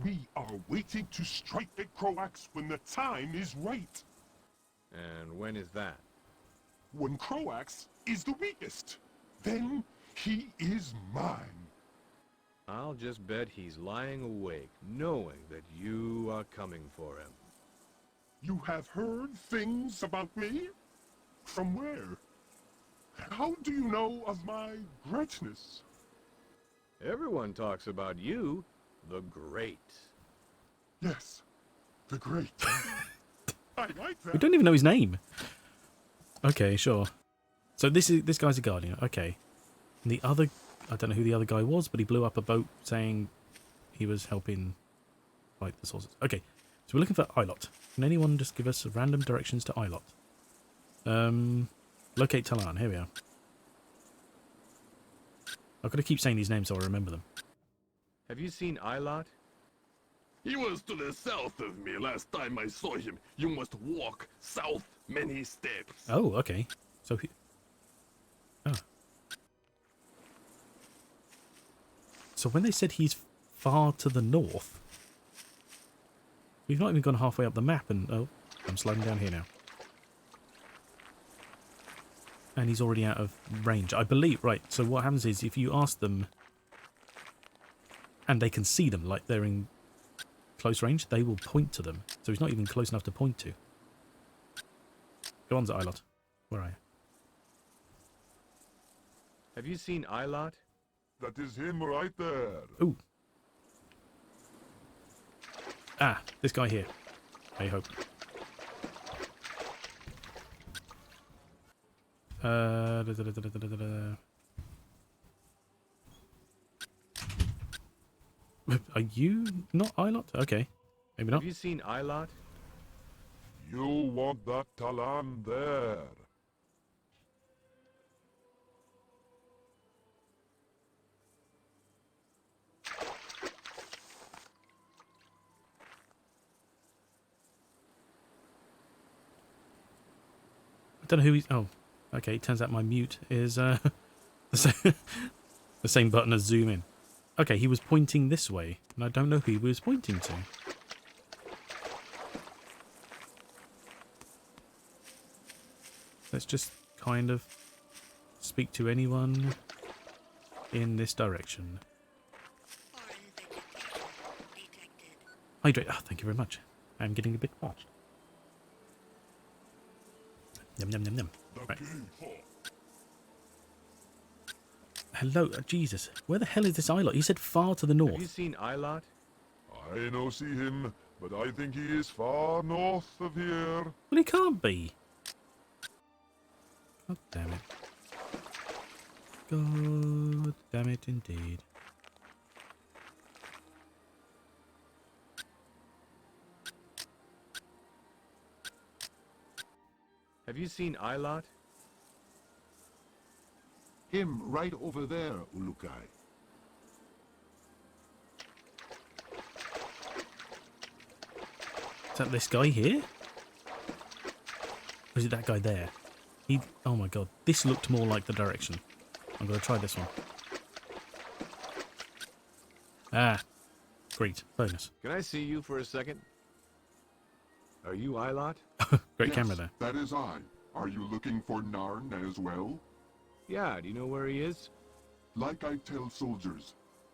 We are waiting to strike at Croax when the time is right. And when is that? When Croax is the weakest. Then he is mine. I'll just bet he's lying awake, knowing that you are coming for him. You have heard things about me? From where? How do you know of my greatness? Everyone talks about you, the Great. Yes, the Great. I like that. We don't even know his name. Okay, sure. So this guy's a guardian. Okay. And the other, I don't know who the other guy was, but he blew up a boat saying he was helping fight the sources. Okay. So we're looking for Ilot. Can anyone just give us random directions to Ilot? Locate Talan. Here we are. I've got to keep saying these names so I remember them. Have you seen Ilot? He was to the south of me last time I saw him. You must walk south many steps. Oh, okay. So he... Oh. So when they said he's far to the north, we've not even gone halfway up the map and... Oh, I'm sliding down here now. And he's already out of range. I believe... Right, so what happens is if you ask them and they can see them, like they're in close range, they will point to them. So he's not even close enough to point to. Go on, Ilot. Where are you? Have you seen Ilot? That is him right there. Ooh. Ah, this guy here. I hope. Are you not Ilot? Okay. Maybe not. Have you seen Ilot? You want that Talan there. I don't know who he's... Oh, okay. Turns out my mute is the same button as zoom in. Okay, he was pointing this way, and I don't know who he was pointing to. Let's just kind of speak to anyone in this direction. Hydrate. Oh, thank you very much. I'm getting a bit parched. Yum, yum, yum, yum. Right. Hello, Jesus. Where the hell is this Ilot? You said far to the north. Have you seen Ilot? I no see him, but I think he is far north of here. Well, he can't be. God damn it. God damn it indeed. Have you seen Ilot? Him right over there, Ulukai. Is that this guy here? Or is it that guy there? Oh my god, this looked more like the direction. I'm going to try this one. Ah, great, bonus. Can I see you for a second? Are you Ilot? Great Yes, camera there. That is I. Are you looking for Narn as well? Yeah, do you know where he is? Like I tell soldiers,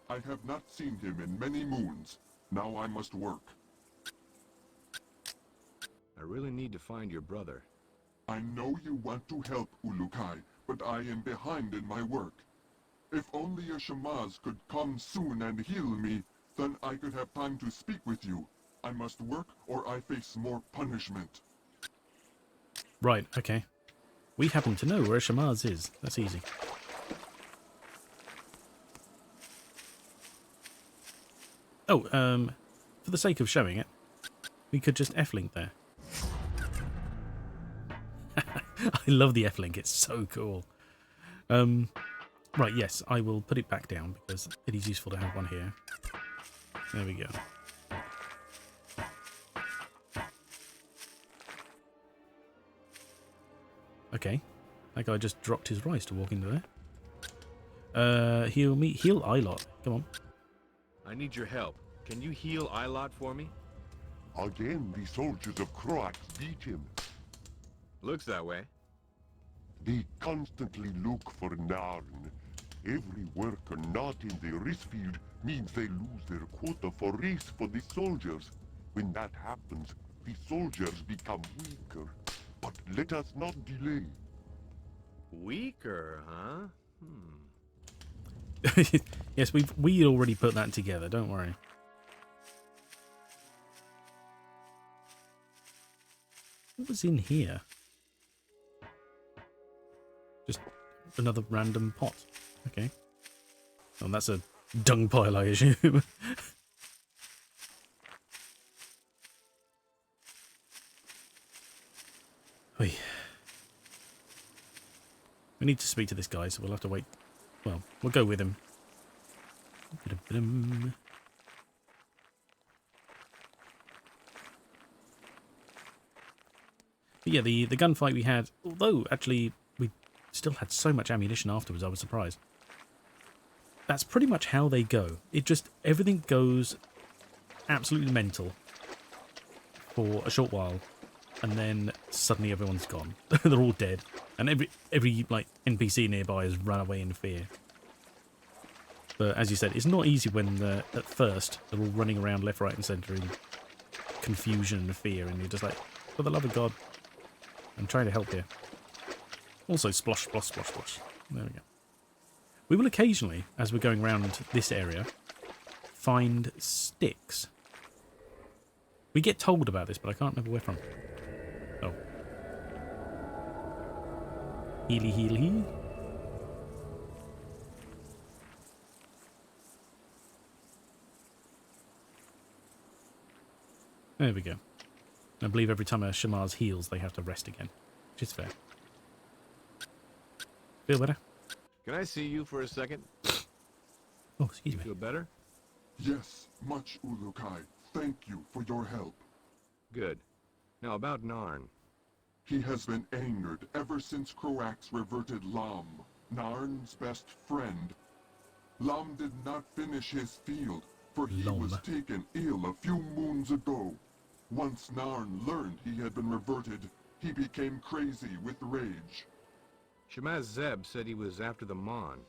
I have not seen him in many moons. Now I must work. I really need to find your brother. I know you want to help, Ulukai, but I am behind in my work. If only a Shamaz could come soon and heal me, then I could have time to speak with you. I must work or I face more punishment. Right, okay. We happen to know where Shamaz is. That's easy. Oh, for the sake of showing it, we could just F-link there. I love the F-link, it's so cool. Right, yes, I will put it back down because it is useful to have one here. There we go. Okay, that guy just dropped his rice to walk into there. Heal Ilot. Come on. I need your help. Can you heal Ilot for me? Again, the soldiers of Croax beat him. Looks that way. They constantly look for Narn. Every worker not in the race field means they lose their quota for race for the soldiers. When that happens, the soldiers become weaker. But let us not delay. Weaker, huh? Yes, we already put that together, don't worry. What was in here? Just another random pot. Okay. Oh, that's a dung pile, I assume. Oy. We need to speak to this guy, so we'll have to wait. Well, we'll go with him. But yeah, the gunfight we had, although actually we still had so much ammunition afterwards, I was surprised. That's pretty much how they go. It just, everything goes absolutely mental for a short while, and then suddenly everyone's gone. They're all dead. And every like NPC nearby has run away in fear. But as you said, it's not easy when at first they're all running around left, right and centre in confusion and fear, and you're just like, for the love of God, I'm trying to help here. Also, splosh, splosh, splosh, splosh. There we go. We will occasionally, as we're going around this area, find sticks. We get told about this, but I can't remember where from. Oh. Healy, healy. There we go. I believe every time a Shamar's heals, they have to rest again, which is fair. Feel better? Can I see you for a second? Oh, excuse me. Feel better? Yes, much, Ulukai. Thank you for your help. Good. Now about Narn. He has been angered ever since Croax reverted Lam, Narn's best friend. Lam did not finish his field, for he was taken ill a few moons ago. Once Narn learned he had been reverted, he became crazy with rage. Shamaz Zeb said he was after the Mon.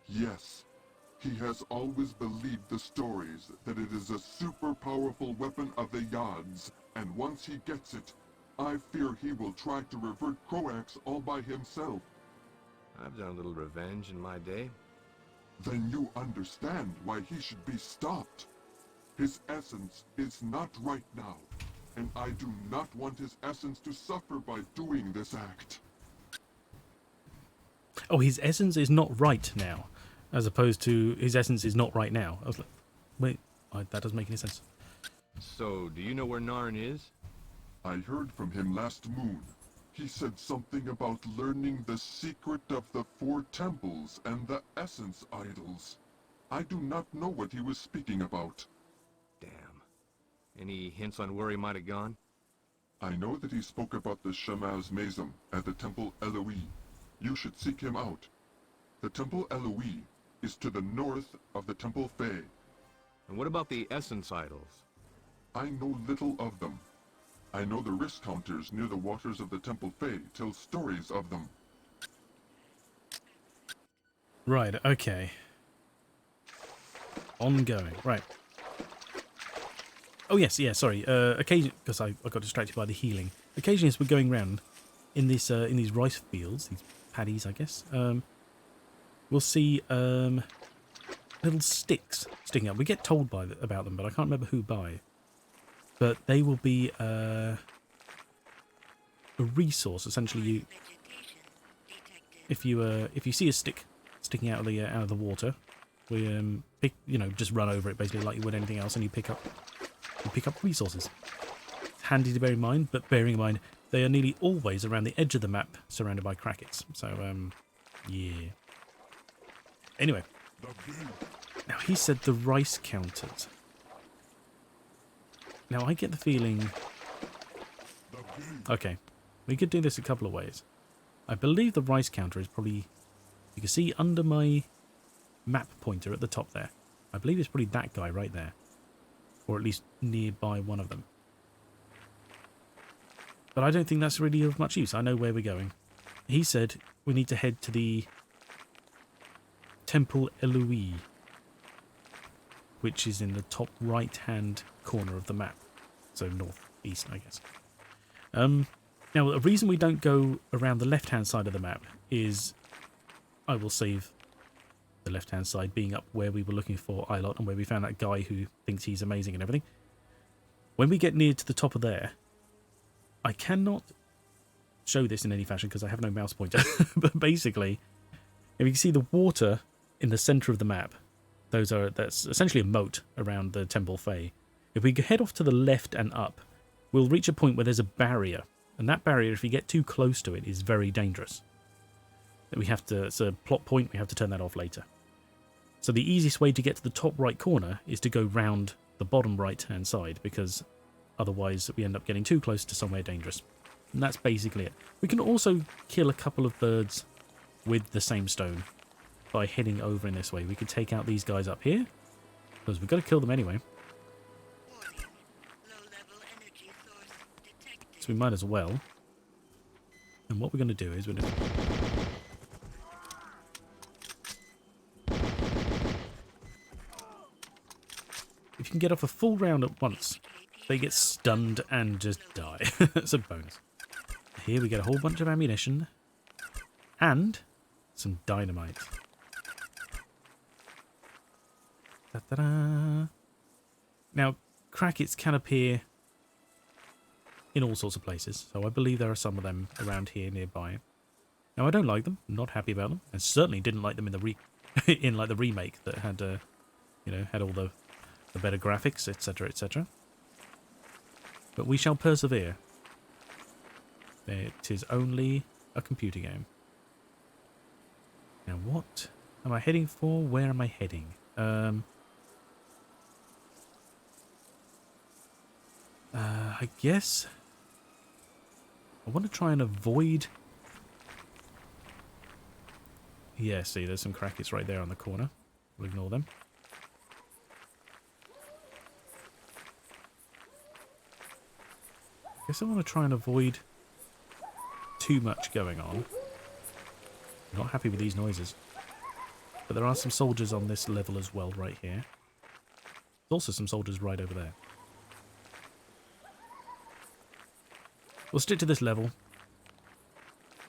Yes. He has always believed the stories that it is a super powerful weapon of the Yads, and once he gets it, I fear he will try to revert Croax all by himself. I've done a little revenge in my day. Then you understand why he should be stopped. His essence is not right now, and I do not want his essence to suffer by doing this act. Oh, his essence is not right now, as opposed to his essence is not right now. I was like, wait, that doesn't make any sense. So, do you know where Narn is? I heard from him last moon. He said something about learning the secret of the 4 temples and the essence idols. I do not know what he was speaking about. Damn. Any hints on where he might have gone? I know that he spoke about the Shamaz Mazam at the Temple Elohi. You should seek him out. The Temple Elohi is to the north of the Temple Fae. And what about the essence idols? I know little of them. I know the risk counters near the waters of the Temple Fae tell stories of them. Right, okay. Ongoing, right. Oh yes, yeah, sorry. Occasionally, because I got distracted by the healing. Occasionally as we're going around in this in these rice fields, these paddies, I guess, we'll see little sticks sticking up. We get told about them, but I can't remember who by. But they will be a resource. Essentially, if you see a stick sticking out of the water, we just run over it basically like you would anything else, and you pick up resources. It's handy to bear in mind, but bearing in mind they are nearly always around the edge of the map, surrounded by crackets. So yeah. Anyway, now he said the rice counters. Now, I get the feeling... Okay, we could do this a couple of ways. I believe the rice counter is probably... You can see under my map pointer at the top there. I believe it's probably that guy right there. Or at least nearby one of them. But I don't think that's really of much use. I know where we're going. He said we need to head to the Temple Elohi, which is in the top right-hand corner of the map. So northeast, I guess. Now, the reason we don't go around the left-hand side of the map is I will save the left-hand side being up where we were looking for Ilot and where we found that guy who thinks he's amazing and everything. When we get near to the top of there, I cannot show this in any fashion because I have no mouse pointer. But basically, if you can see the water in the centre of the map, that's essentially a moat around the Temple Fae. If we head off to the left and up, we'll reach a point where there's a barrier. And that barrier, if you get too close to it, is very dangerous. It's a plot point, we have to turn that off later. So the easiest way to get to the top right corner is to go round the bottom right-hand side, because otherwise we end up getting too close to somewhere dangerous. And that's basically it. We can also kill a couple of birds with the same stone by heading over in this way. We could take out these guys up here, because we've got to kill them anyway. So we might as well. And what we're going to do is we're going to... If you can get off a full round at once, they get stunned and just die. That's a bonus. Here we get a whole bunch of ammunition. And some dynamite. Da-da-da. Now, crackets can appear in all sorts of places, so I believe there are some of them around here nearby. Now, I don't like them. I'm not happy about them. And certainly didn't like them in the the remake that had, had all the better graphics, etc., etc. But we shall persevere. It is only a computer game. Now what am I heading for? Where am I heading? I guess I want to try and avoid... Yeah, see, there's some crackets right there on the corner. We'll ignore them. I guess I want to try and avoid too much going on. I'm not happy with these noises. But there are some soldiers on this level as well, right here. There's also some soldiers right over there. We'll stick to this level.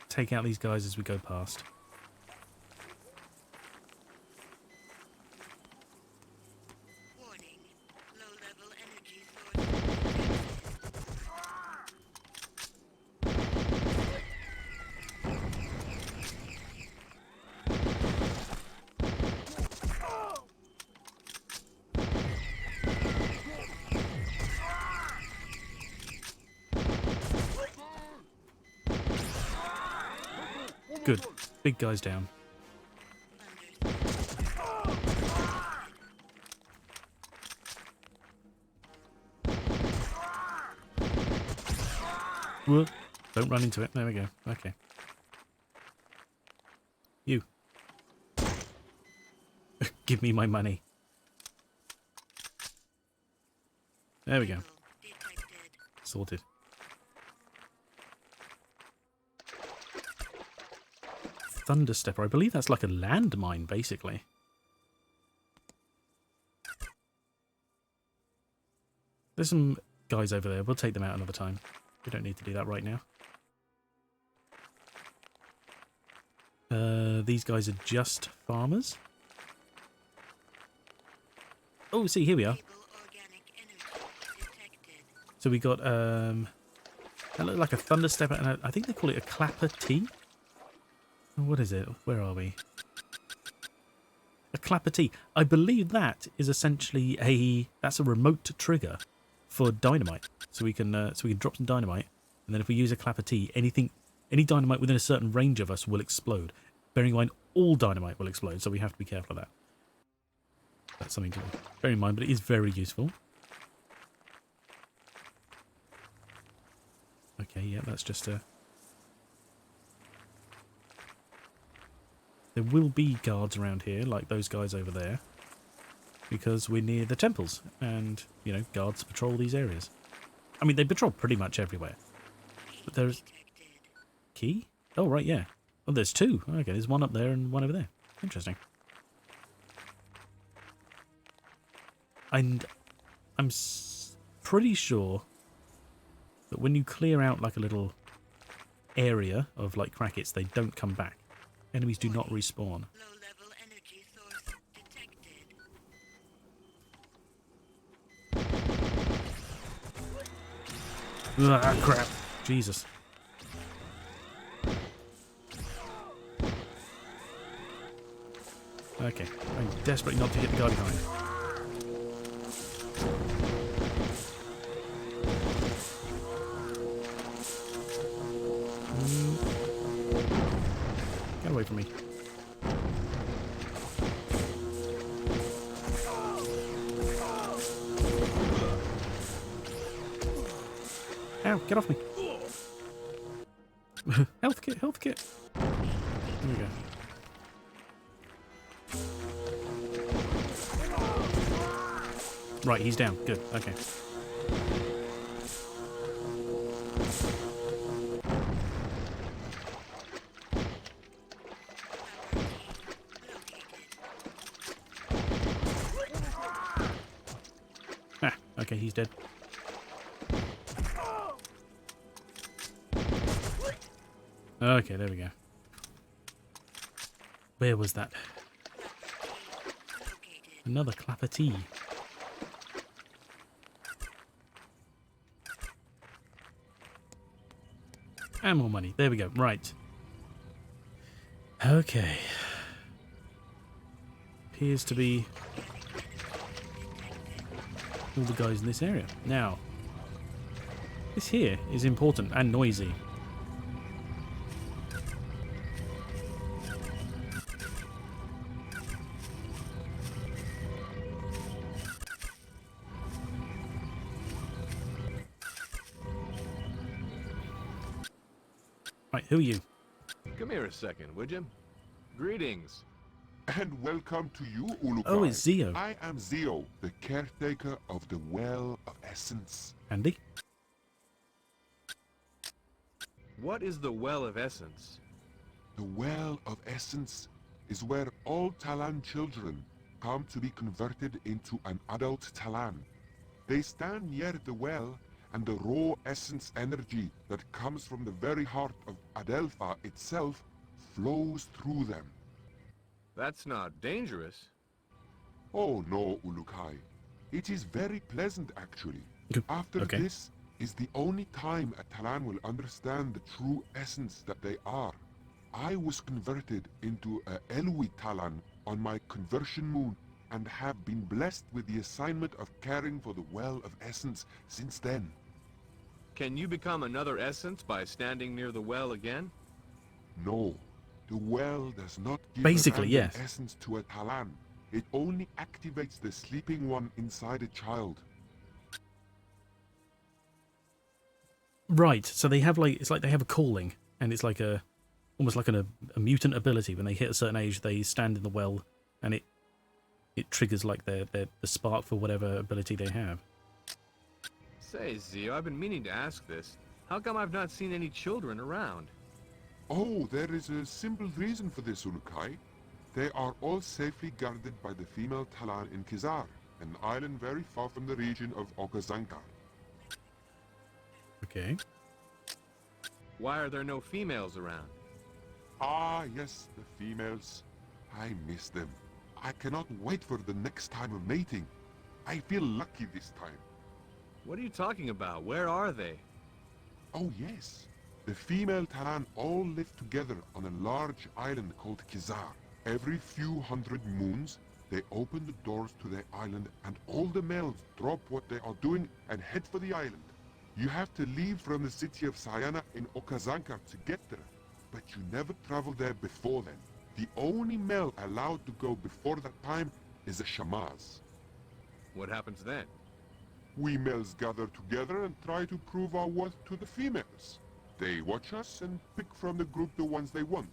Take out these guys as we go past. Warning. Low-level energy source. Good. Big guy's down. Whoa. Don't run into it. There we go. Okay. You. Give me my money. There we go. Sorted. Thunderstepper. I believe that's like a landmine, basically. There's some guys over there. We'll take them out another time. We don't need to do that right now. These guys are just farmers. Oh, see, here we are. So we got, that looked like a Thunderstepper, and I think they call it a Clapper T. What is it? Where are we? A Clapper T. I believe that is essentially that's a remote trigger for dynamite. So we can drop some dynamite, and then if we use a Clapper T, any dynamite within a certain range of us will explode. Bearing in mind, all dynamite will explode, so we have to be careful of that. That's something to bear in mind, but it is very useful. Okay, yeah, that's just a... There will be guards around here, like those guys over there, because we're near the temples, and, you know, guards patrol these areas. I mean, they patrol pretty much everywhere. But there's... Key? Oh, right, yeah. Oh, there's two. Okay, there's one up there and one over there. Interesting. And I'm pretty sure that when you clear out, like, a little area of, like, crackets, they don't come back. Enemies do not respawn. Low-level energy source detected. Ah, crap. Jesus. Okay. I'm desperate not to hit the guy behind. Get away from me. Ow, get off me. Health kit, health kit. There we go. Right, he's down. Good, okay. Ah, okay, he's dead. Okay, there we go. Where was that? Another Clapper T. And more money. There we go. Right. Okay. Appears to be all the guys in this area. Now, This here is important and noisy. Right, who are you? Come here a second, would you? Greetings. And welcome to you, Ulukai. Oh, it's Zio. I am Zio, the caretaker of the Well of Essence. Andy? What is the Well of Essence? The Well of Essence is where all Talon children come to be converted into an adult Talon. They stand near the well, and the raw essence energy that comes from the very heart of Adelpha itself flows through them. That's not dangerous. Oh no, Ulukai. It is very pleasant, actually. After this is the only time a Talon will understand the true essence that they are. I was converted into a Elwi Talon on my conversion moon and have been blessed with the assignment of caring for the Well of Essence since then. Can you become another essence by standing near the well again? No. The well does not give Basically, a random yes. essence to a Talon. It only activates the sleeping one inside a child. Right, so they have it's like they have a calling, and it's like almost like a mutant ability. When they hit a certain age, they stand in the well, and it triggers like the spark for whatever ability they have. Say, Zio, I've been meaning to ask this. How come I've not seen any children around? Oh, there is a simple reason for this, Ulukai. They are all safely guarded by the female Talon in Kizar, an island very far from the region of Okazankar. Okay. Why are there no females around? Ah, yes, the females. I miss them. I cannot wait for the next time of mating. I feel lucky this time. What are you talking about? Where are they? Oh, yes. The female Talon all live together on a large island called Kizar. Every few hundred moons, they open the doors to their island and all the males drop what they are doing and head for the island. You have to leave from the city of Sayana in Okazankar to get there, but you never travel there before then. The only male allowed to go before that time is a Shamaz. What happens then? We males gather together and try to prove our worth to the females. They watch us and pick from the group the ones they want.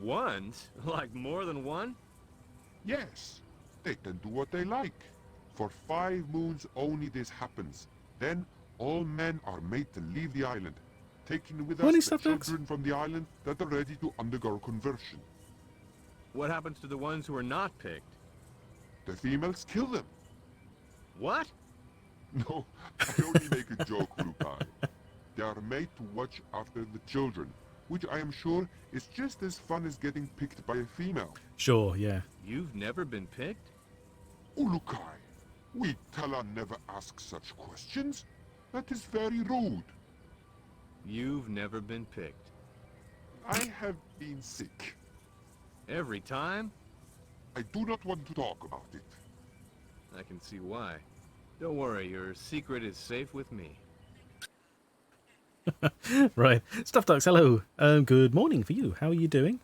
Ones? Like more than one? Yes, they can do what they like. For 5 moons only this happens. Then all men are made to leave the island, taking with us the children from the island that are ready to undergo conversion. What happens to the ones who are not picked? The females kill them. What? No, I only make a joke, Lukai. They are made to watch after the children, which I am sure is just as fun as getting picked by a female. Sure, yeah. You've never been picked? Ulukai, we Talon never ask such questions. That is very rude. You've never been picked. I have been sick. Every time? I do not want to talk about it. I can see why. Don't worry, your secret is safe with me. Right. Stuff Ducks, hello. Good morning for you. How are you doing?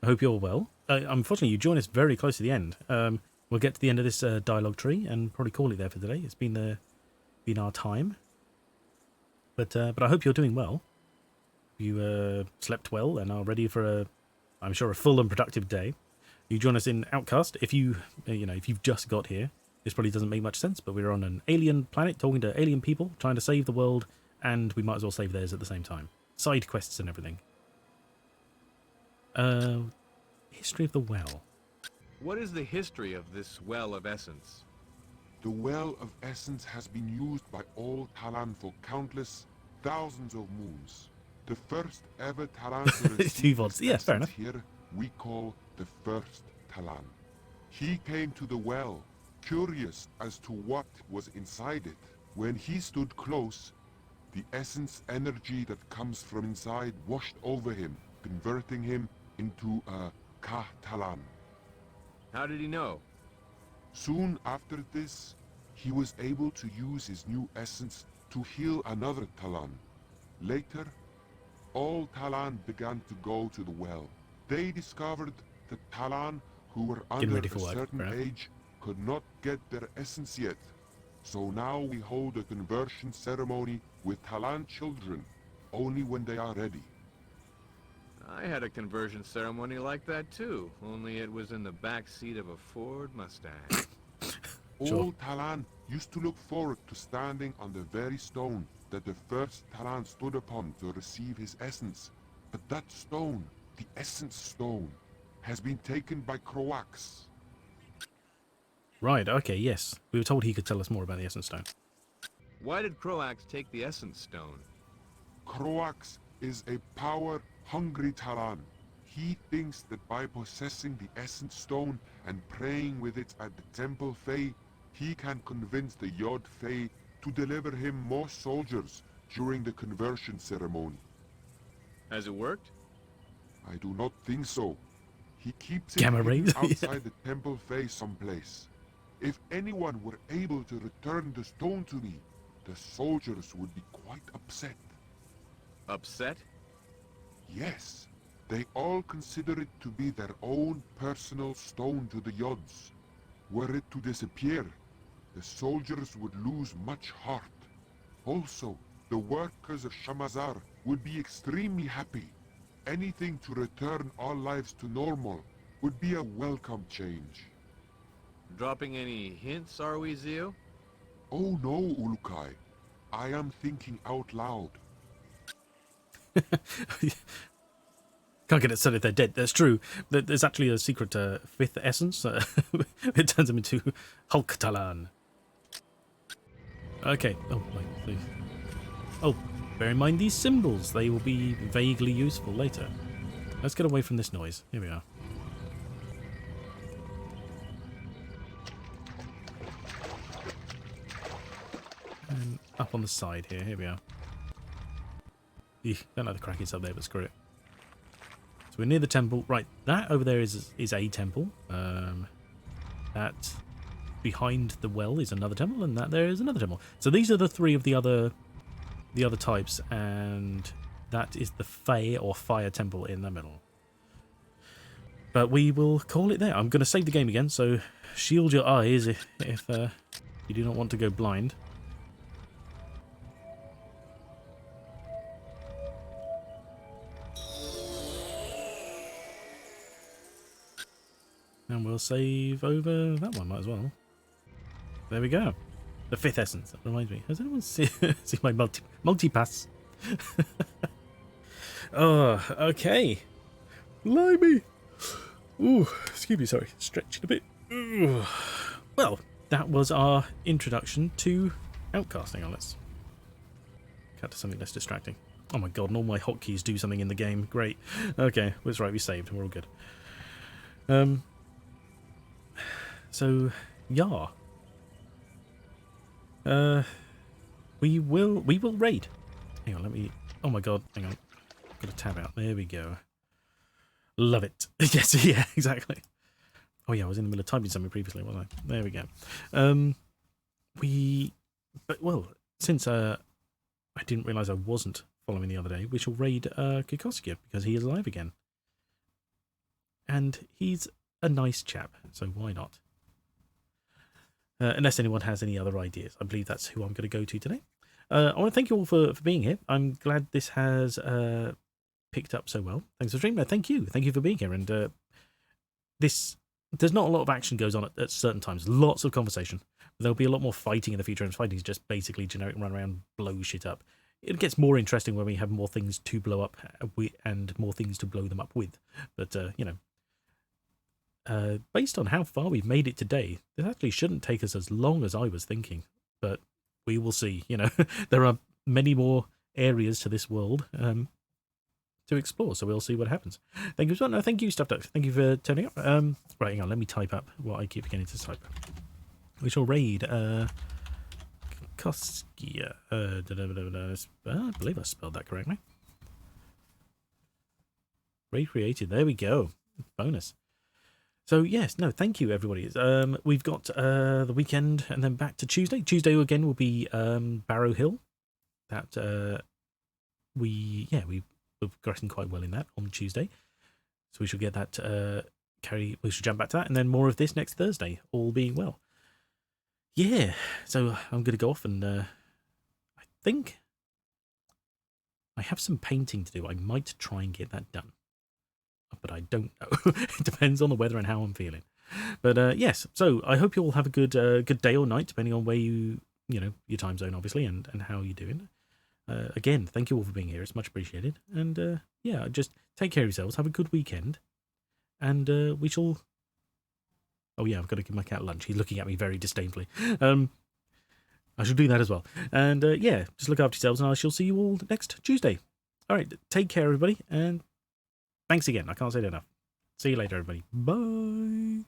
I hope you're well. Unfortunately, you join us very close to the end. We'll get to the end of this dialogue tree and probably call it there for today. It's been our time. But I hope you're doing well. You slept well and are ready for I'm sure, a full and productive day. You join us in Outcast. If you've just got here, this probably doesn't make much sense, but we're on an alien planet talking to alien people, trying to save the world, and we might as well save theirs at the same time. Side quests and everything. History of the well. What is the history of this Well of Essence? The Well of Essence has been used by all Talon for countless thousands of moons. The first ever Talon to receive this yeah, fair enough. here we call the first Talon. He came to the well, curious as to what was inside it. When he stood close, the essence energy that comes from inside washed over him, converting him into a Ka-Talon. How did he know? Soon after this, he was able to use his new essence to heal another Talon. Later, all Talon began to go to the well. They discovered that Talon who were Getting under ready a for work, certain right? age could not get their essence yet. So now we hold a conversion ceremony with Talon children, only when they are ready. I had a conversion ceremony like that too, only it was in the back seat of a Ford Mustang. All Talon used to look forward to standing on the very stone that the first Talon stood upon to receive his essence. But that stone, the Essence Stone, has been taken by Croax. Right, okay, yes. We were told he could tell us more about the Essence Stone. Why did Croax take the Essence Stone? Croax is a power-hungry Talon. He thinks that by possessing the Essence Stone and praying with it at the Temple Fae, he can convince the Yod Fae to deliver him more soldiers during the conversion ceremony. Has it worked? I do not think so. He keeps it Gamma hidden rays? outside the Temple Fae someplace. If anyone were able to return the stone to me, the soldiers would be quite upset. Upset? Yes. They all consider it to be their own personal stone to the Yods. Were it to disappear, the soldiers would lose much heart. Also, the workers of Shamazar would be extremely happy. Anything to return all lives to normal would be a welcome change. Dropping any hints, are we, Zio? Oh no, Ulukai. I am thinking out loud. Can't get it said if they're dead. That's true. There's actually a secret fifth essence. It turns them into Hulk Talon. Okay. Oh, wait, please. Oh, bear in mind these symbols. They will be vaguely useful later. Let's get away from this noise. Here we are. And up on the side here. Here we are. Eek, don't like the crackies up there, but screw it. So we're near the temple. Right, that over there is a temple. That behind the well is another temple, and that there is another temple. So these are the three of the other types, and that is the Fae or Fire Temple in the middle. But we will call it there. I'm going to save the game again, so shield your eyes if you do not want to go blind. And we'll save over that one, might as well. There we go. The fifth essence. That reminds me. Has anyone seen my multi-pass? Oh, okay. Blimey. Ooh, excuse me, sorry. Stretching a bit. Ooh. Well, that was our introduction to Outcast. Hang on, let's cut to something less distracting. Oh my god, and all my hotkeys do something in the game. Great. Okay, that's right, we saved. We're all good. So, yeah. We will raid. Hang on, let me... Oh my god, hang on. Got a tab out. There we go. Love it. Yes, yeah, exactly. Oh yeah, I was in the middle of typing something previously, wasn't I? There we go. Well, since I didn't realise I wasn't following the other day, we shall raid Kikoskia, because he is alive again. And he's a nice chap, so why not? Unless anyone has any other ideas. I believe that's who I'm going to go to today. I want to thank you all for being here. I'm glad this has picked up so well. Thanks for streaming. Thank you. Thank you for being here. And there's not a lot of action goes on at certain times. Lots of conversation. There'll be a lot more fighting in the future, and fighting is just basically generic run around, blow shit up. It gets more interesting when we have more things to blow up and more things to blow them up with. But, you know, based on how far we've made it today, this actually shouldn't take us as long as I was thinking, but we will see. You know, there are many more areas to this world to explore, so we'll see what happens. Thank you so much. No, thank you, Stuffed Duck. Thank you for turning up. Right, hang on, let me type up what I keep forgetting to type. We shall raid Koskia. I believe I spelled that correctly. Raid created. There we go. Bonus. So yes, no, thank you everybody. We've got the weekend and then back to Tuesday. Tuesday again will be Barrow Hill. we were progressing quite well in that on Tuesday. So we should get that we should jump back to that, and then more of this next Thursday, all being well. Yeah, so I'm going to go off and I think I have some painting to do. I might try and get that done, but I don't know. It depends on the weather and how I'm feeling. But yes, so I hope you all have a good day or night, depending on where your time zone, obviously, and how you're doing. Again, thank you all for being here. It's much appreciated. And yeah, just take care of yourselves. Have a good weekend. And we shall... Oh yeah, I've got to give my cat lunch. He's looking at me very disdainfully. I shall do that as well. And yeah, just look after yourselves, and I shall see you all next Tuesday. All right, take care, everybody. And thanks again. I can't say it enough. See you later, everybody. Bye.